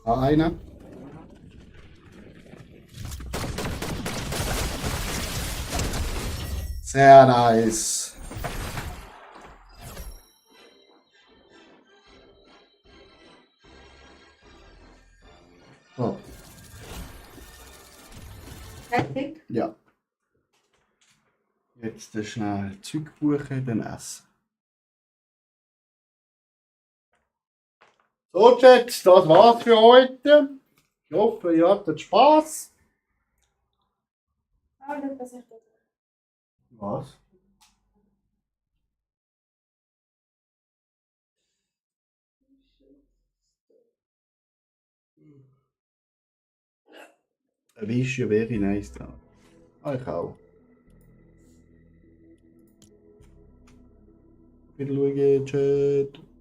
Da einer. Sehr nice. So, Fertig? ja. Jetzt schnell Zeug buchen, dann essen. So, Chat, das war's für heute. Ich hoffe, ihr hattet Spaß. Ah, das was ich Was? I wish you very nice da. Ich auch. Wieder schauen, Chat.